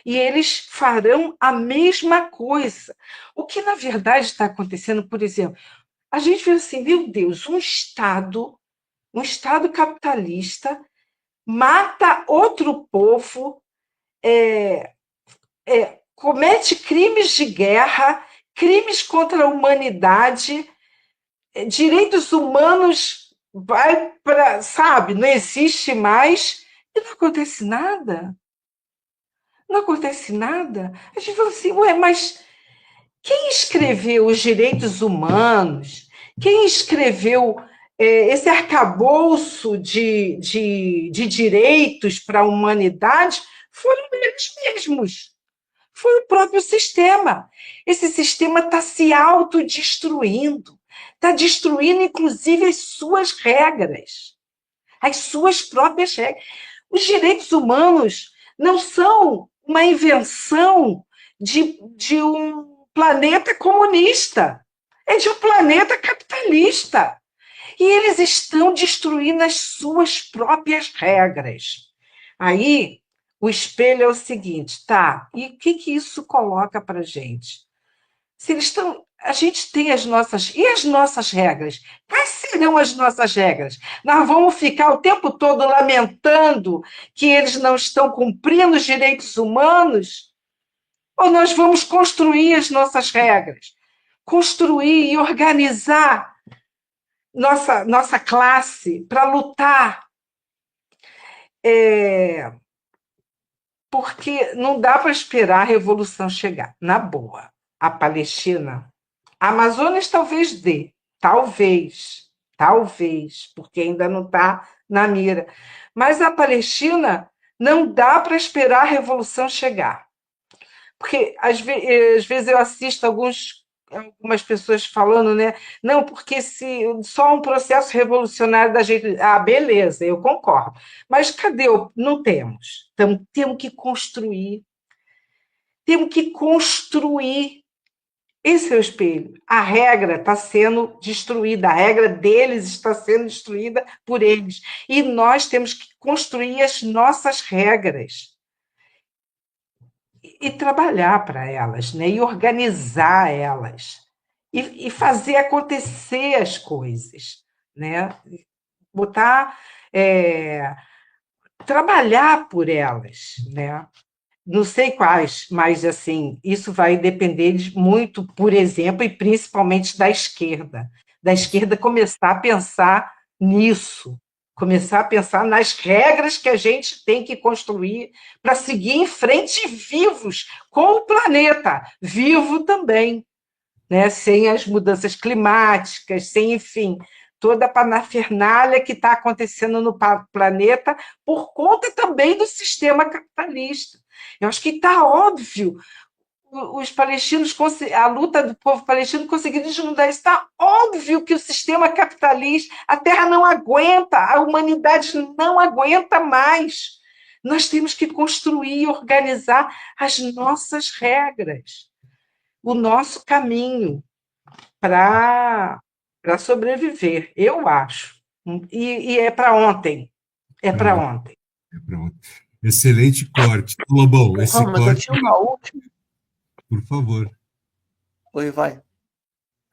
Speaker 5: E eles farão a mesma coisa. O que, na verdade, está acontecendo, por exemplo, a gente vê assim, meu Deus, um Estado capitalista mata outro povo, comete crimes de guerra, crimes contra a humanidade, direitos humanos vai para, sabe, não existe mais e não acontece nada. não acontece nada. A gente fala assim, ué, mas quem escreveu os direitos humanos? Quem escreveu esse arcabouço de direitos para a humanidade foram eles mesmos. Foi o próprio sistema. Esse sistema está se autodestruindo, está destruindo, inclusive, as suas regras, as suas próprias regras. Os direitos humanos não são uma invenção de um planeta comunista, é de um planeta capitalista. E eles estão destruindo as suas próprias regras. Aí, o espelho é o seguinte, tá? E o que isso coloca para a gente? Se eles estão. A gente tem as nossas. E as nossas regras? Quais serão as nossas regras? Nós vamos ficar o tempo todo lamentando que eles não estão cumprindo os direitos humanos? Ou nós vamos construir as nossas regras? Construir e organizar nossa classe para lutar. Porque não dá para esperar a revolução chegar. Na boa, a Palestina, a Amazonas talvez dê, talvez, porque ainda não está na mira. Mas a Palestina não dá para esperar a revolução chegar. Porque às vezes eu assisto algumas pessoas falando, né? Não, porque se só um processo revolucionário da gente. Ah, beleza, eu concordo. Mas cadê? Não temos. Então, temos que construir. Temos que construir. Esse é o espelho. A regra está sendo destruída, a regra deles está sendo destruída por eles. E nós temos que construir as nossas regras e trabalhar para elas, né? E organizar elas, e fazer acontecer as coisas, né? Botar, trabalhar por elas, né? Não sei quais, mas assim, isso vai depender muito, por exemplo, e principalmente da esquerda começar a pensar nisso, começar a pensar nas regras que a gente tem que construir para seguir em frente vivos, com o planeta vivo também, né? Sem as mudanças climáticas, sem, enfim, toda a parafernália que está acontecendo no planeta por conta também do sistema capitalista. Eu acho que está óbvio, os palestinos, a luta do povo palestino conseguiu desnudar isso. Está óbvio que o sistema capitalista, a Terra não aguenta, a humanidade não aguenta mais. Nós temos que construir e organizar as nossas regras, o nosso caminho para sobreviver, eu acho. E é para ontem. É para ontem.
Speaker 2: É para ontem. Excelente corte. Lobão, esse
Speaker 4: mas
Speaker 2: corte.
Speaker 4: Eu tinha uma última.
Speaker 2: Por favor.
Speaker 4: Oi, vai.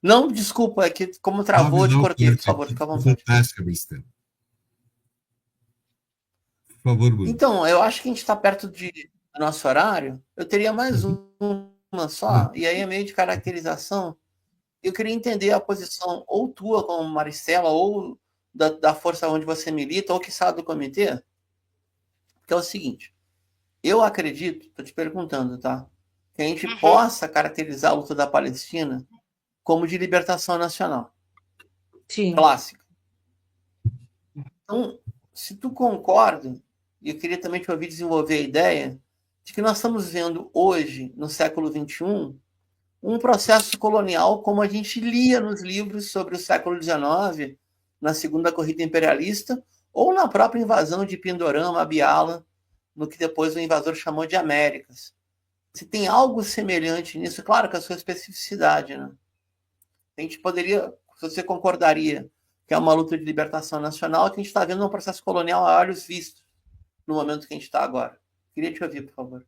Speaker 4: Não, desculpa, é que como travou, eu te cortei, por favor, fica à vontade.
Speaker 2: Fantástica, Bristão. Por favor, Bruno.
Speaker 4: Então, eu acho que a gente está perto do nosso horário. Eu teria mais uma só, e aí é meio de caracterização. Eu queria entender a posição ou tua como Maricela, ou da força onde você milita, ou que sabe do comitê. Que é o seguinte, eu acredito, estou te perguntando, tá? Que a gente possa caracterizar a luta da Palestina como de libertação nacional.
Speaker 5: Sim.
Speaker 4: Clássica. Então, se tu concorda, e eu queria também te ouvir desenvolver a ideia de que nós estamos vendo hoje, no século XXI, um processo colonial como a gente lia nos livros sobre o século XIX, na Segunda Corrida Imperialista, ou na própria invasão de Pindorama, Biala, no que depois o invasor chamou de Américas. Se tem algo semelhante nisso, claro que a sua especificidade, né? A gente poderia, se você concordaria que é uma luta de libertação nacional, que a gente está vendo um processo colonial a olhos vistos, no momento que a gente está agora. Queria te ouvir, por favor.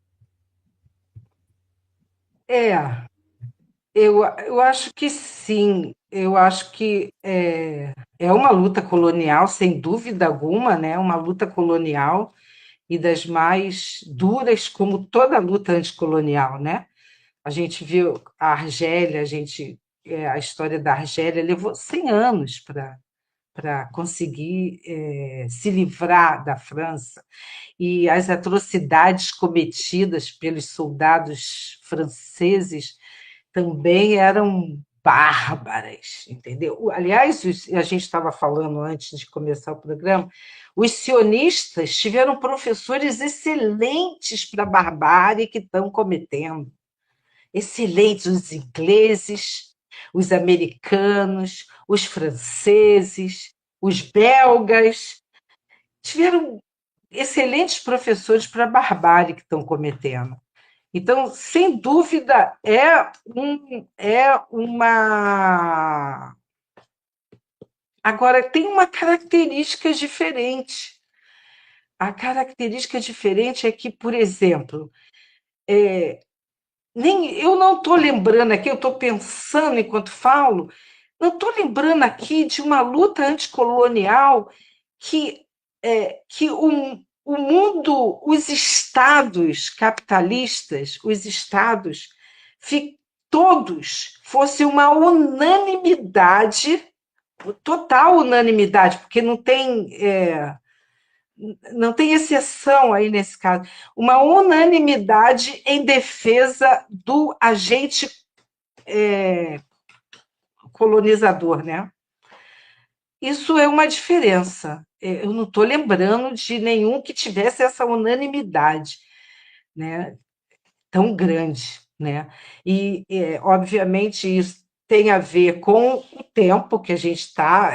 Speaker 5: Eu acho que sim. Eu acho que é uma luta colonial, sem dúvida alguma, né? Uma luta colonial e das mais duras, como toda luta anticolonial, né? A gente viu a Argélia, a história da Argélia levou 100 anos para para conseguir se livrar da França, e as atrocidades cometidas pelos soldados franceses também eram bárbaras, entendeu? Aliás, a gente estava falando antes de começar o programa, os sionistas tiveram professores excelentes para a barbárie que estão cometendo. Excelentes, os ingleses, os americanos, os franceses, os belgas, tiveram excelentes professores para a barbárie que estão cometendo. Então, sem dúvida, é uma. Agora, tem uma característica diferente. A característica diferente é que, por exemplo, eu não estou lembrando aqui, eu estou pensando enquanto falo, não estou lembrando aqui de uma luta anticolonial que o mundo, os estados capitalistas, os estados, todos fossem uma unanimidade, total unanimidade, porque não tem exceção aí nesse caso, uma unanimidade em defesa do agente colonizador, né? Isso é uma diferença. Eu não estou lembrando de nenhum que tivesse essa unanimidade, né, tão grande, né? E, obviamente, isso tem a ver com o tempo que a gente está,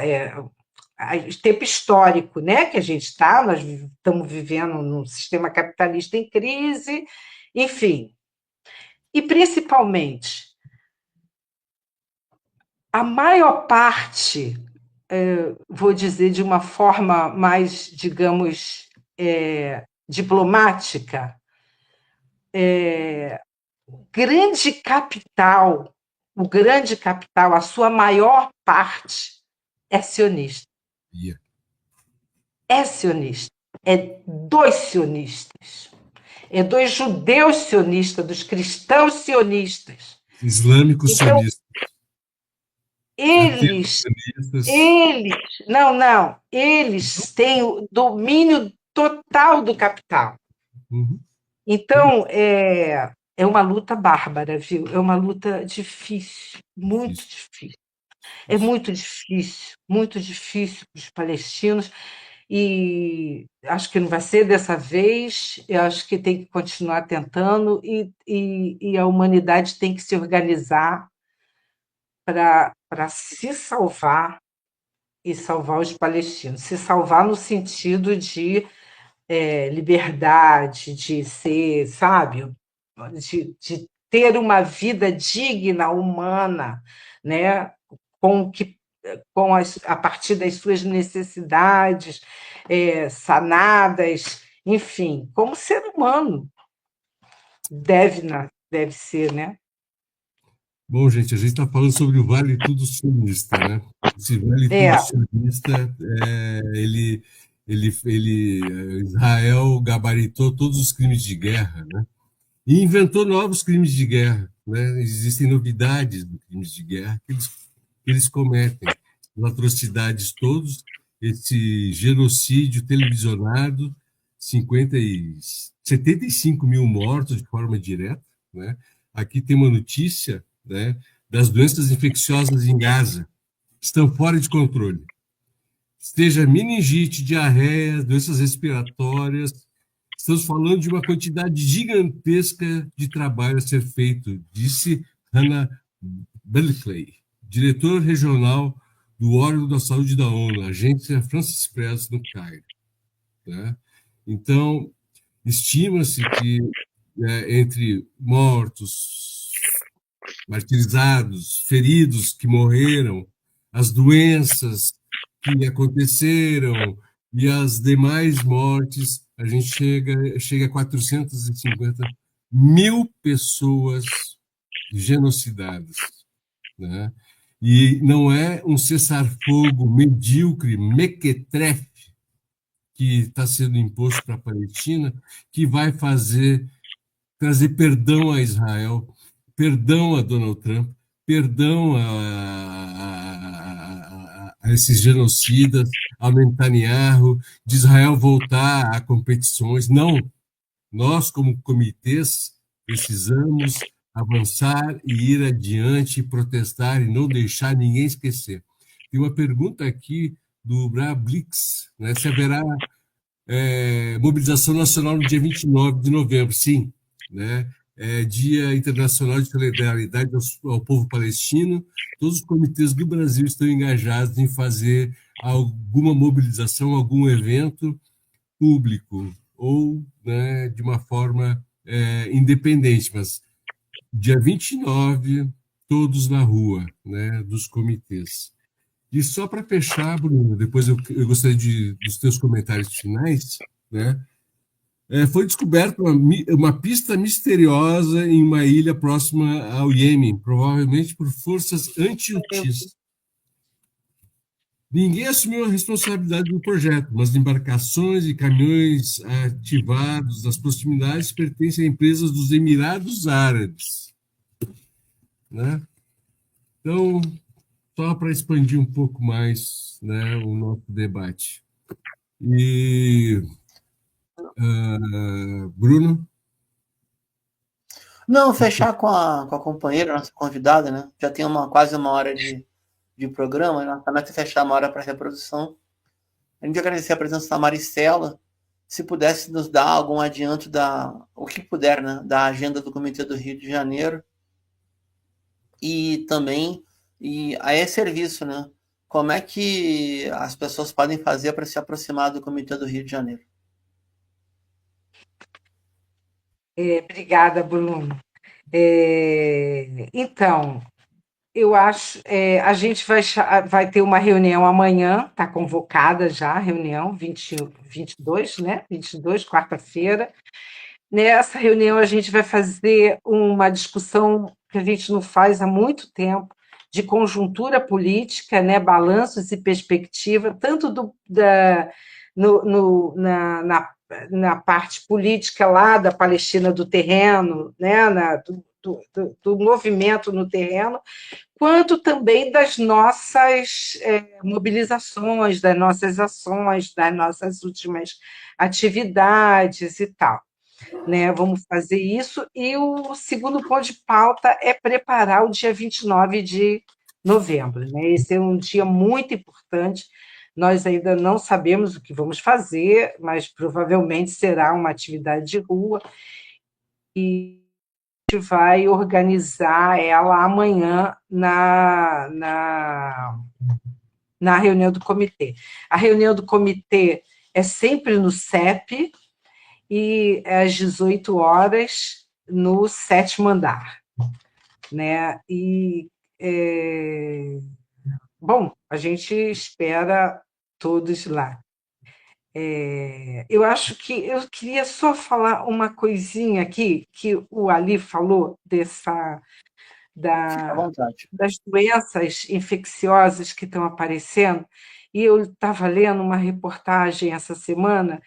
Speaker 5: tempo histórico, né, que a gente está, nós estamos vivendo num sistema capitalista em crise, enfim. E, principalmente, a maior parte, vou dizer de uma forma mais, digamos, diplomática, o grande capital, a sua maior parte é sionista.
Speaker 2: Yeah.
Speaker 5: É sionista. É dos sionistas. É dos judeus sionistas, dos cristãos sionistas.
Speaker 2: Islâmicos
Speaker 5: então,
Speaker 2: sionistas.
Speaker 5: Eles têm o domínio total do capital.
Speaker 2: Uhum.
Speaker 5: Então, é uma luta bárbara, viu? É uma luta difícil, muito difícil. É muito difícil para os palestinos, e acho que não vai ser dessa vez, eu acho que tem que continuar tentando, e a humanidade tem que se organizar para se salvar e salvar os palestinos. Se salvar no sentido de liberdade, de ser, sabe, de ter uma vida digna, humana, né, a partir das suas necessidades sanadas, enfim, como ser humano deve ser, né?
Speaker 2: Bom, gente, a gente está falando sobre o Vale Tudo Sionista, né? Esse Vale Tudo Sionista, Israel gabaritou todos os crimes de guerra, né? E inventou novos crimes de guerra, né? Existem novidades dos crimes de guerra que eles cometem, as atrocidades todos, esse genocídio televisionado, 75 mil mortos de forma direta, né? Aqui tem uma notícia, né, das doenças infecciosas em Gaza, estão fora de controle. Seja meningite, diarreia, doenças respiratórias, estamos falando de uma quantidade gigantesca de trabalho a ser feito, disse Hannah Berkeley, diretor regional do órgão da saúde da ONU, agência Francis Press, no Cairo. Né? Então, estima-se que entre mortos, martirizados, feridos que morreram, as doenças que aconteceram e as demais mortes, a gente chega a 450 mil pessoas genocidadas. Né? E não é um cessar-fogo medíocre, mequetrefe, que está sendo imposto para a Palestina, que vai trazer perdão a Israel, perdão a Donald Trump, perdão a a esses genocidas, ao Netanyahu, de Israel voltar a competições. Não, nós, como comitês, precisamos avançar e ir adiante, protestar e não deixar ninguém esquecer. Tem uma pergunta aqui do Brablix, né? Se haverá mobilização nacional no dia 29 de novembro. Sim, né? Dia Internacional de Solidariedade ao povo palestino. Todos os comitês do Brasil estão engajados em fazer alguma mobilização, algum evento público, ou, né, de uma forma independente, mas dia 29, todos na rua, né, dos comitês. E só para fechar, Bruno, depois eu gostaria dos teus comentários finais, né? Foi descoberta uma pista misteriosa em uma ilha próxima ao Iêmen, provavelmente por forças anti-Houthis. Ninguém assumiu a responsabilidade do projeto, mas embarcações e caminhões ativados nas proximidades pertencem a empresas dos Emirados Árabes, né? Então, só para expandir um pouco mais, né, o nosso debate. E, Bruno?
Speaker 4: Não, fechar com a companheira, nossa convidada, né? Já tem quase uma hora de programa, né? A meta é fechar uma hora para reprodução. A gente agradecer a presença da Maricela. Se pudesse nos dar algum adianto o que puder, né? Da agenda do Comitê do Rio de Janeiro. E também, aí serviço, né? Como é que as pessoas podem fazer para se aproximar do Comitê do Rio de Janeiro?
Speaker 5: Obrigada, Bruno. Então, eu acho, a gente vai ter uma reunião amanhã, está convocada já a reunião, 22, né? 22, quarta-feira. Nessa reunião, a gente vai fazer uma discussão que a gente não faz há muito tempo, de conjuntura política, né? Balanços e perspectiva, tanto na parte política lá da Palestina do terreno, né? Do movimento no terreno, quanto também das nossas mobilizações, das nossas ações, das nossas últimas atividades e tal. Né? Vamos fazer isso. E o segundo ponto de pauta é preparar o dia 29 de novembro. Né? Esse é um dia muito importante. Nós ainda não sabemos o que vamos fazer, mas provavelmente será uma atividade de rua. E a gente vai organizar ela amanhã na reunião do comitê. A reunião do comitê é sempre no CEP e às 18 horas no 7º andar. Né? Bom, a gente espera todos lá. Eu acho que eu queria só falar uma coisinha aqui, que o Ali falou das doenças infecciosas que estão aparecendo, e eu estava lendo uma reportagem essa semana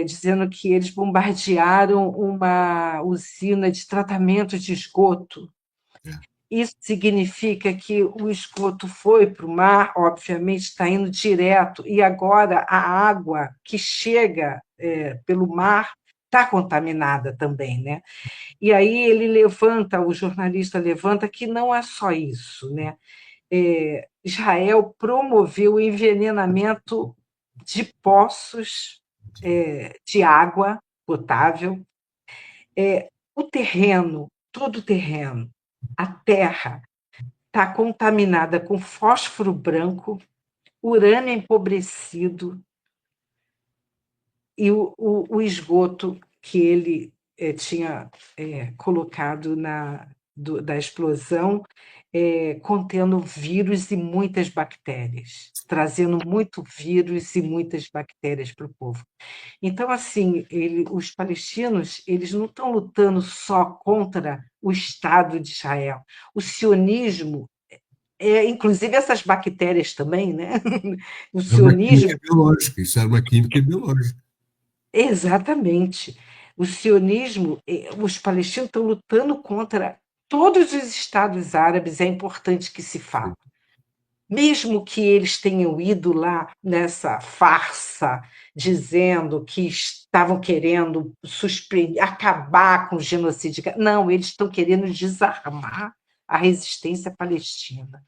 Speaker 5: dizendo que eles bombardearam uma usina de tratamento de esgoto. Isso significa que o esgoto foi para o mar, obviamente está indo direto, e agora a água que chega pelo mar está contaminada também, né? E aí o jornalista levanta que não é só isso, né? Israel promoveu o envenenamento de poços de água potável, o terreno, todo o terreno, a terra está contaminada com fósforo branco, urânio empobrecido e o esgoto que ele tinha colocado da explosão, contendo vírus e muitas bactérias, trazendo muito vírus e muitas bactérias para o povo. Então, assim, os palestinos eles não estão lutando só contra o Estado de Israel. O sionismo, inclusive essas bactérias também, né? O sionismo...
Speaker 2: Uma química biológica, isso era uma química biológica.
Speaker 5: Exatamente. O sionismo, os palestinos estão lutando contra todos os Estados árabes, é importante que se fale. mesmo que eles tenham ido lá nessa farsa, dizendo que estavam querendo acabar com o genocídio. Não, eles estão querendo desarmar a resistência palestina.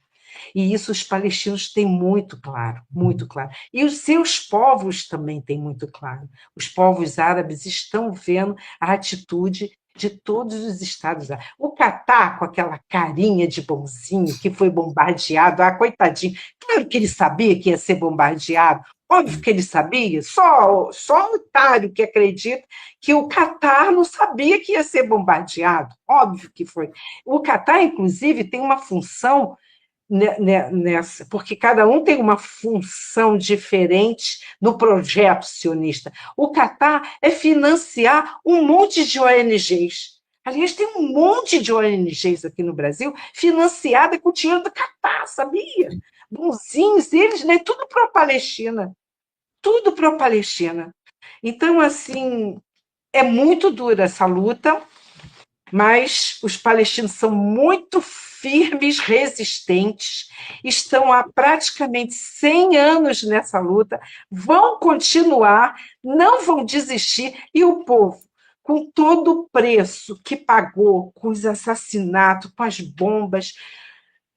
Speaker 5: E isso os palestinos têm muito claro, muito claro. E os seus povos também têm muito claro. Os povos árabes estão vendo a atitude de todos os Estados árabes. O Catar, com aquela carinha de bonzinho, que foi bombardeado, coitadinho, claro que ele sabia que ia ser bombardeado, óbvio que ele sabia, só otário que acredita que o Catar não sabia que ia ser bombardeado, óbvio que foi. O Catar, inclusive, tem uma função nessa, porque cada um tem uma função diferente no projeto sionista. O Catar é financiar um monte de ONGs. Aliás, tem um monte de ONGs aqui no Brasil financiada com o dinheiro do Catar, sabia? Bonzinhos, eles, né? Tudo para a Palestina. Tudo para a Palestina. Então, assim, é muito dura essa luta, mas os palestinos são muito firmes, resistentes, estão há praticamente 100 anos nessa luta, vão continuar, não vão desistir, e o povo, com todo o preço que pagou, com os assassinatos, com as bombas,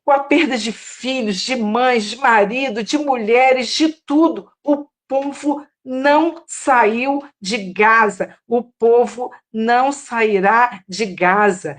Speaker 5: com a perda de filhos, de mães, de marido, de mulheres, de tudo, o povo não saiu de Gaza, o povo não sairá de Gaza.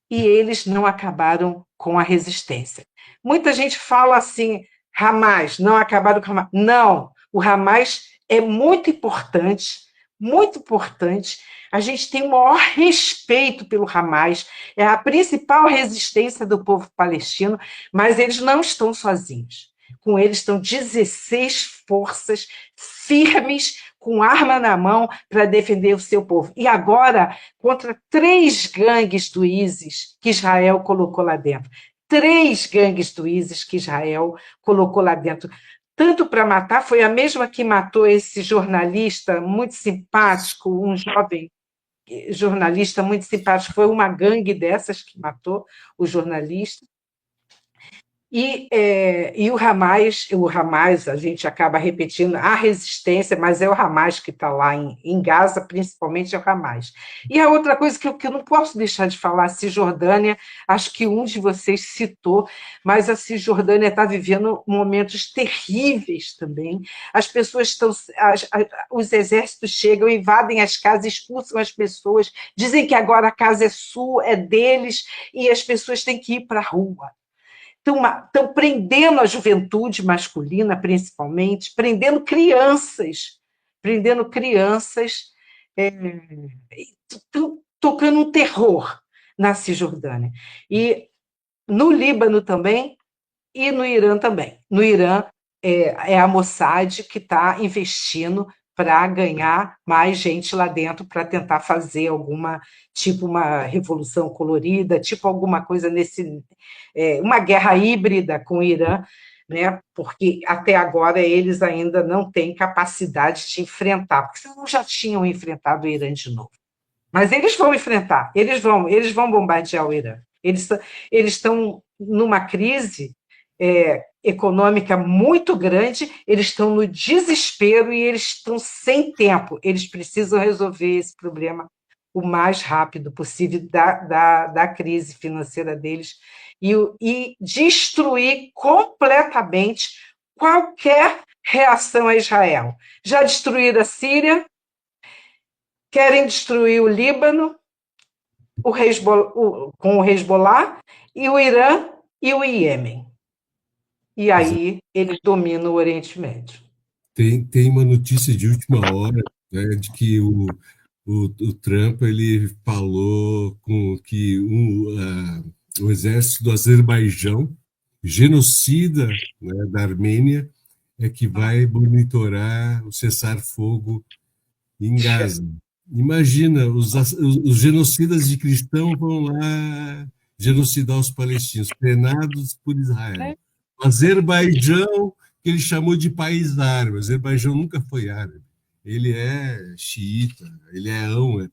Speaker 5: E eles não acabaram com a resistência. Muita gente fala assim, Hamas, não acabaram com o Hamas. Não, o Hamas é muito importante, muito importante. A gente tem o maior respeito pelo Hamas, é a principal resistência do povo palestino, mas eles não estão sozinhos. Com eles estão 16 forças firmes, com arma na mão, para defender o seu povo. E agora, contra 3 gangues do ISIS que Israel colocou lá dentro. 3 gangues do ISIS que Israel colocou lá dentro. Tanto para matar, foi a mesma que matou esse jornalista muito simpático, um jovem jornalista muito simpático, foi uma gangue dessas que matou o jornalista. E o Hamas, a gente acaba repetindo a resistência, mas é o Hamas que está lá em Gaza, principalmente é o Hamas. E a outra coisa que eu não posso deixar de falar, a Cisjordânia, acho que um de vocês citou, mas a Cisjordânia está vivendo momentos terríveis também. As pessoas estão, os exércitos chegam, invadem as casas, expulsam as pessoas, dizem que agora a casa é sua, é deles, e as pessoas têm que ir para a rua. Estão prendendo a juventude masculina, principalmente, prendendo crianças, estão tocando um terror na Cisjordânia. E no Líbano também, e no Irã também. No Irã, é a Mossad que está investindo para ganhar mais gente lá dentro, para tentar fazer uma revolução colorida, tipo alguma coisa uma guerra híbrida com o Irã, né? Porque até agora eles ainda não têm capacidade de enfrentar, porque senão já tinham enfrentado o Irã de novo. Mas eles vão enfrentar, eles vão bombardear o Irã. Eles estão numa crise econômica muito grande, eles estão no desespero e eles estão sem tempo. Eles precisam resolver esse problema o mais rápido possível da crise financeira deles e destruir completamente qualquer reação a Israel. Já destruíram a Síria, querem destruir o Líbano, com o Hezbollah, e o Irã e o Iêmen. E aí eles dominam o Oriente Médio.
Speaker 2: Tem uma notícia de última hora, né, de que o Trump ele falou que o exército do Azerbaijão, genocida, né, da Armênia, é que vai monitorar o cessar-fogo em Gaza. Imagina, os genocidas de cristãos vão lá genocidar os palestinos, treinados por Israel. O Azerbaijão, que ele chamou de país árabe. O Azerbaijão nunca foi árabe. Ele é xiita, ele é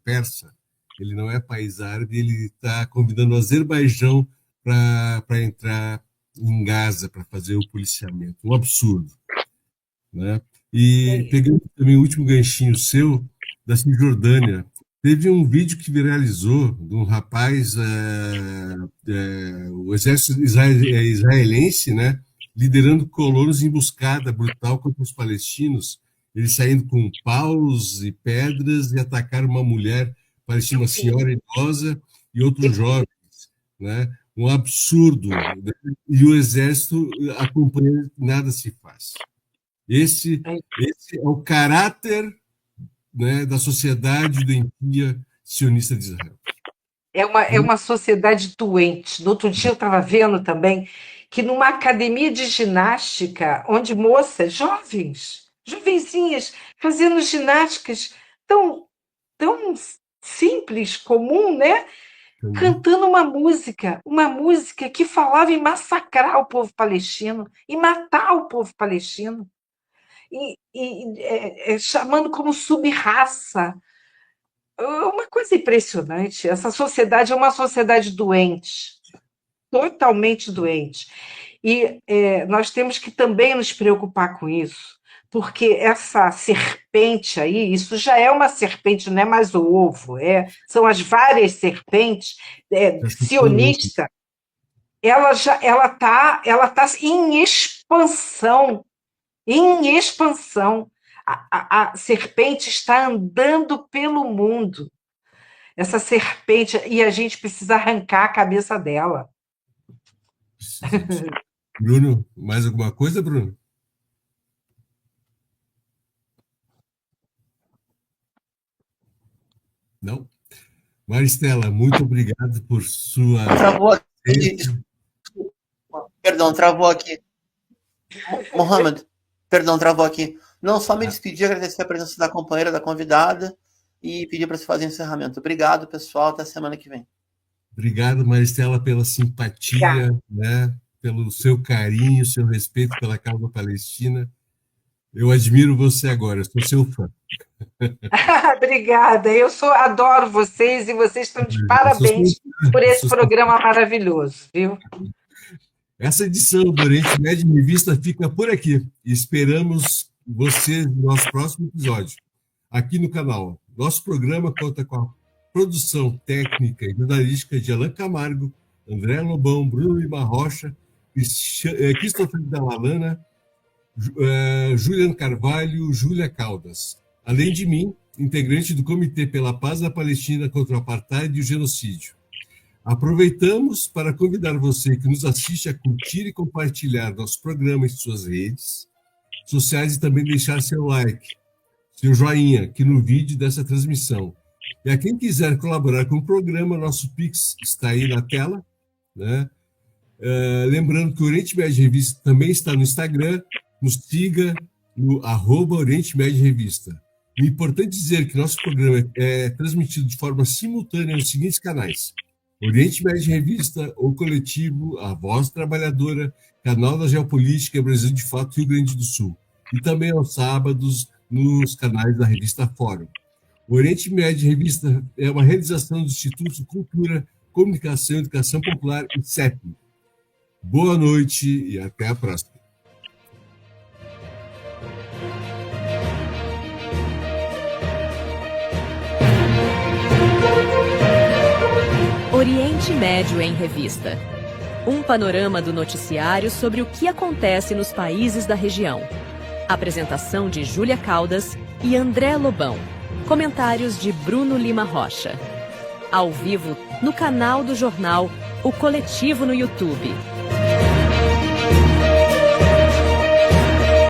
Speaker 2: persa. Ele não é país árabe, ele está convidando o Azerbaijão para entrar em Gaza para fazer o policiamento. Um absurdo. Né? E pegando também o último ganchinho seu, da Cisjordânia, teve um vídeo que viralizou de um rapaz, o exército israelense, né, liderando colonos em emboscada brutal contra os palestinos, eles saindo com paus e pedras e atacaram uma mulher, parecia uma senhora idosa, e outros jovens. Né? Um absurdo. Né? E o exército acompanha, nada se faz. Esse é o caráter, né, da sociedade doentia sionista de Israel.
Speaker 5: É uma sociedade doente. No outro dia eu estava vendo também que numa academia de ginástica, onde moças, jovenzinhas, fazendo ginásticas tão simples, comum, né? Cantando uma música que falava em massacrar o povo palestino, em matar o povo palestino, chamando como sub-raça. Uma coisa impressionante. Essa sociedade é uma sociedade doente, totalmente doente. E nós temos que também nos preocupar com isso, porque essa serpente aí, isso já é uma serpente, não é mais o ovo, são as várias serpentes sionistas. Ela tá em expansão. A serpente está andando pelo mundo. Essa serpente, e a gente precisa arrancar a cabeça dela.
Speaker 2: Bruno, mais alguma coisa, Bruno? Não? Maristela, muito obrigado por sua...
Speaker 4: Travou aqui. Perdão, travou aqui. Mohamed, perdão, travou aqui. Não, só me despedir, agradecer a presença da companheira, da convidada e pedir para se fazer encerramento. Obrigado, pessoal. Até semana que vem.
Speaker 2: Obrigado, Maristela, pela simpatia, né? Pelo seu carinho, seu respeito pela causa palestina. Eu admiro você agora, eu sou seu fã.
Speaker 5: Obrigada, adoro vocês e vocês estão de parabéns por esse programa maravilhoso, viu?
Speaker 2: Essa edição do Oriente Médio em Revista fica por aqui. Esperamos você no nosso próximo episódio, aqui no canal. Nosso programa conta com a produção técnica e jornalística de Alain Camargo, André Lobão, Bruno Lima Rocha, Christopher Dalalana, Juliano Carvalho, Júlia Caldas. Além de mim, integrante do Comitê pela Paz da Palestina contra o Apartheid e o Genocídio. Aproveitamos para convidar você que nos assiste a curtir e compartilhar nosso programa em suas redes sociais e também deixar seu like, seu joinha aqui no vídeo dessa transmissão. E a quem quiser colaborar com o programa, nosso Pix está aí na tela, né? Lembrando que o Oriente Médio Revista também está no Instagram, nos siga no @Oriente Médio Revista. É importante dizer que nosso programa é transmitido de forma simultânea nos seguintes canais: Oriente Médio Revista, O Coletivo, A Voz Trabalhadora, Canal da Geopolítica, Brasil de Fato, Rio Grande do Sul. E também aos sábados nos canais da revista Fórum. O Oriente Médio Revista é uma realização do Instituto de Cultura, Comunicação e Educação Popular, ICEP. Boa noite e até a próxima.
Speaker 1: Oriente Médio em Revista. Um panorama do noticiário sobre o que acontece nos países da região. Apresentação de Júlia Caldas e André Lobão. Comentários de Bruno Lima Rocha. Ao vivo no canal do jornal O Coletivo no YouTube.